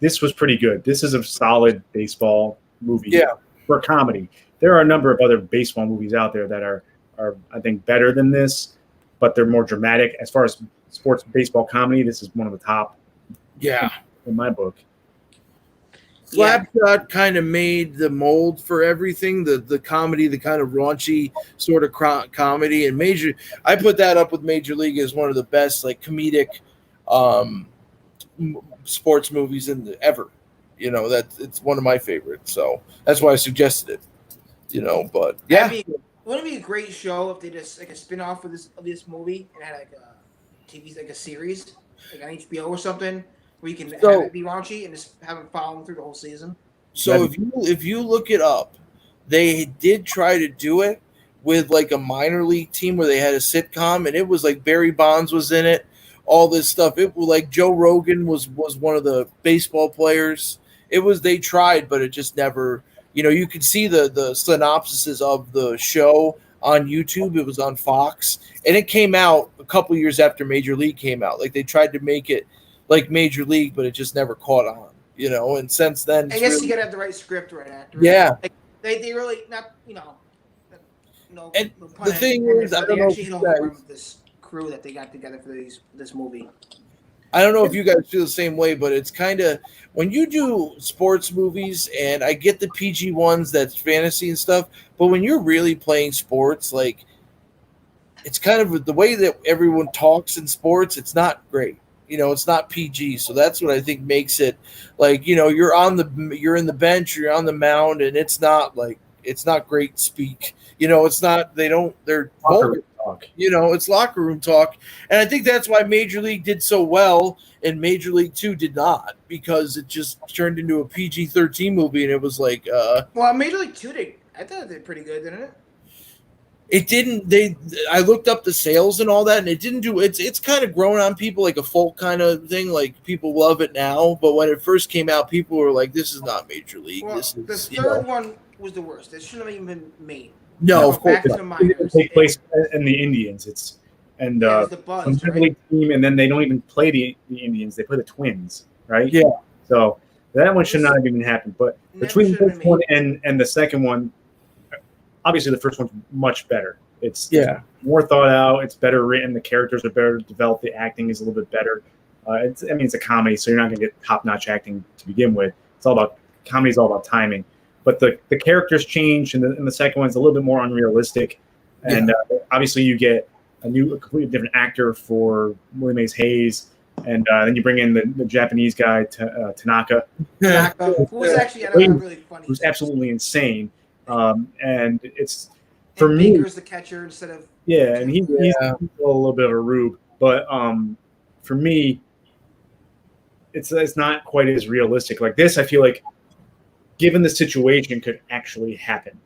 This was pretty good. This is a solid baseball movie for comedy. There are a number of other baseball movies out there that are I think better than this, but they're more dramatic. As far as sports baseball comedy, this is one of the top. Yeah. In my book. Slapshot kind of made the mold for everything, the comedy, the kind of raunchy sort of comedy, and I put that up with Major League as one of the best like comedic sports movies ever. That it's one of my favorites, so that's why I suggested it. But yeah, Wouldn't it be a great show if they just like a spin-off of this movie and had like a TV like a series like on HBO or something where you can have it be raunchy and just have it follow them through the whole season? So if you look it up, they did try to do it with like a minor league team where they had a sitcom, and it was like Barry Bonds was in it, all this stuff. It was like Joe Rogan was one of the baseball players. They tried, but it just never. You could see the synopsises of the show on YouTube. It was on Fox, and it came out a couple years after Major League came out. Like they tried to make it like Major League, but it just never caught on. And since then, I guess you gotta have the right script, right actor. Yeah, like, they really not. And the thing is, I don't know if you guys, with this crew that they got together for this movie. I don't know if you guys feel the same way, but it's kind of when you do sports movies, and I get the PG ones that's fantasy and stuff, but when you're really playing sports, like it's kind of the way that everyone talks in sports, it's not great. It's not PG, so that's what I think makes it like you're in the bench, you're on the mound, and it's not great speak. It's not they're vulgar. Talk. It's locker room talk. And I think that's why Major League did so well and Major League 2 did not, because it just turned into a PG-13 movie, and it was like well, Major League 2 I thought they did pretty good, didn't it? It didn't I looked up the sales and all that, and it didn't do it's kind of grown on people like a folk kind of thing, like people love it now, but when it first came out, people were like, this is not Major League. Well, This is the third one was the worst. It shouldn't have even been made. No, of course. It takes place in the Indians. It's the Buzz, Major League team, and then they don't even play the Indians. They play the Twins, right? Yeah. So That one should not have even happened. But Never between should have this been one and the second one, obviously the first one's much better. It's more thought out. It's better written. The characters are better developed. The acting is a little bit better. It's a comedy, so you're not going to get top-notch acting to begin with. It's all about comedy's all about timing. But the characters change, and the second one's a little bit more unrealistic. And obviously, you get a completely different actor for Willie Mays Hayes, and then you bring in the Japanese guy Tanaka, who was actually really funny. Who's absolutely insane. And it's for and me, Baker's the catcher instead of and he's a little bit of a rube, but for me, it's not quite as realistic. Like this, I feel like, given the situation, could actually happen.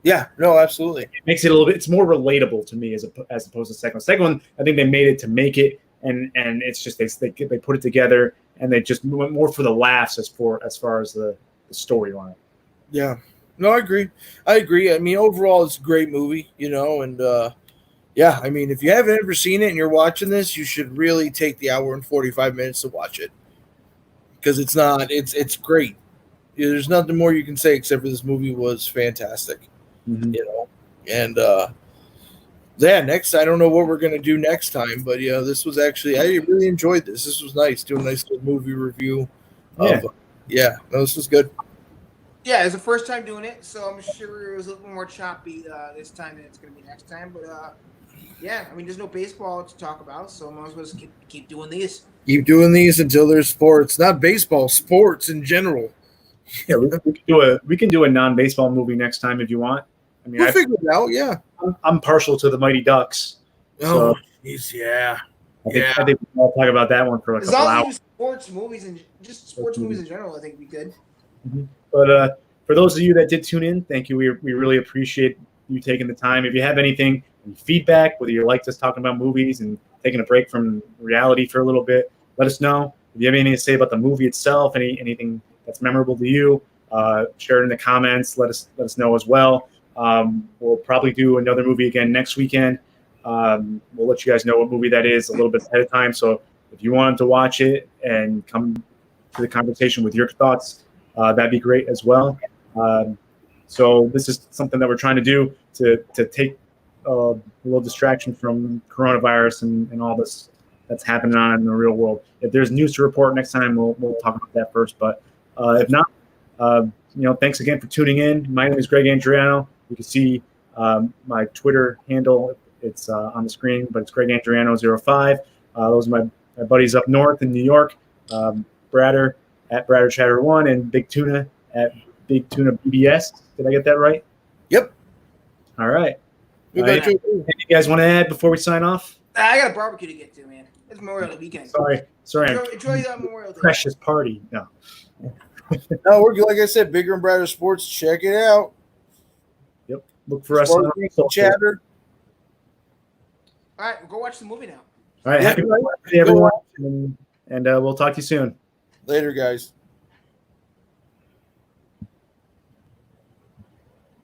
Yeah, no, absolutely. It makes it a little bit. It's more relatable to me as opposed to the second one. Second one, I think they made it to make it, and it's just they put it together, and they just went more for the laughs as far as the storyline. Yeah, no, I agree. I mean, overall, it's a great movie, and I mean, if you haven't ever seen it and you're watching this, you should really take the hour and 45 minutes to watch it, because it's great. There's nothing more you can say except for this movie was fantastic. Mm-hmm. And next, I don't know what we're gonna do next time, but this was actually, I really enjoyed this. This was nice, doing a nice little movie review. This was good. Yeah, it's the first time doing it, so I'm sure it was a little more choppy this time than it's gonna be next time. But I mean, there's no baseball to talk about, so I might as well just keep doing these. Keep doing these until there's sports, not baseball, sports in general. Yeah, we can do a non-baseball movie next time if you want. I mean, we'll figure it out. Yeah, I'm partial to the Mighty Ducks. Oh, jeez, yeah. I think we'll talk about that one for a couple hours. Sports movies and just sports movies in general, I think we could. Mm-hmm. But for those of you that did tune in, thank you. We really appreciate you taking the time. If you have any feedback, whether you like us talking about movies and taking a break from reality for a little bit, let us know. If you have anything to say about the movie itself, anything that's memorable to you, share it in the comments. Let us know as well. We'll probably do another movie again next weekend. We'll let you guys know what movie that is a little bit ahead of time. So if you wanted to watch it and come to the conversation with your thoughts, that'd be great as well. So this is something that we're trying to do to take a little distraction from coronavirus and all this that's happening on in the real world. If there's news to report next time, we'll talk about that first. But if not, thanks again for tuning in. My name is Greg Andriano. You can see my Twitter handle. It's on the screen, but it's Greg Andriano05. Those are my buddies up north in New York. Bradder at Bradder Chatter 1 and Big Tuna at Big Tuna BBS. Did I get that right? Yep. All right. Anything you guys want to add before we sign off? I got a barbecue to get to, man. It's Memorial Day weekend. Sorry. Enjoy that Memorial Day. Precious party. No. No, we're like I said, Bigger and Brighter Sports. Check it out. Yep. Look for us on Chatter. All right, we'll go watch the movie now. All right. Happy birthday, everyone. And we'll talk to you soon. Later, guys.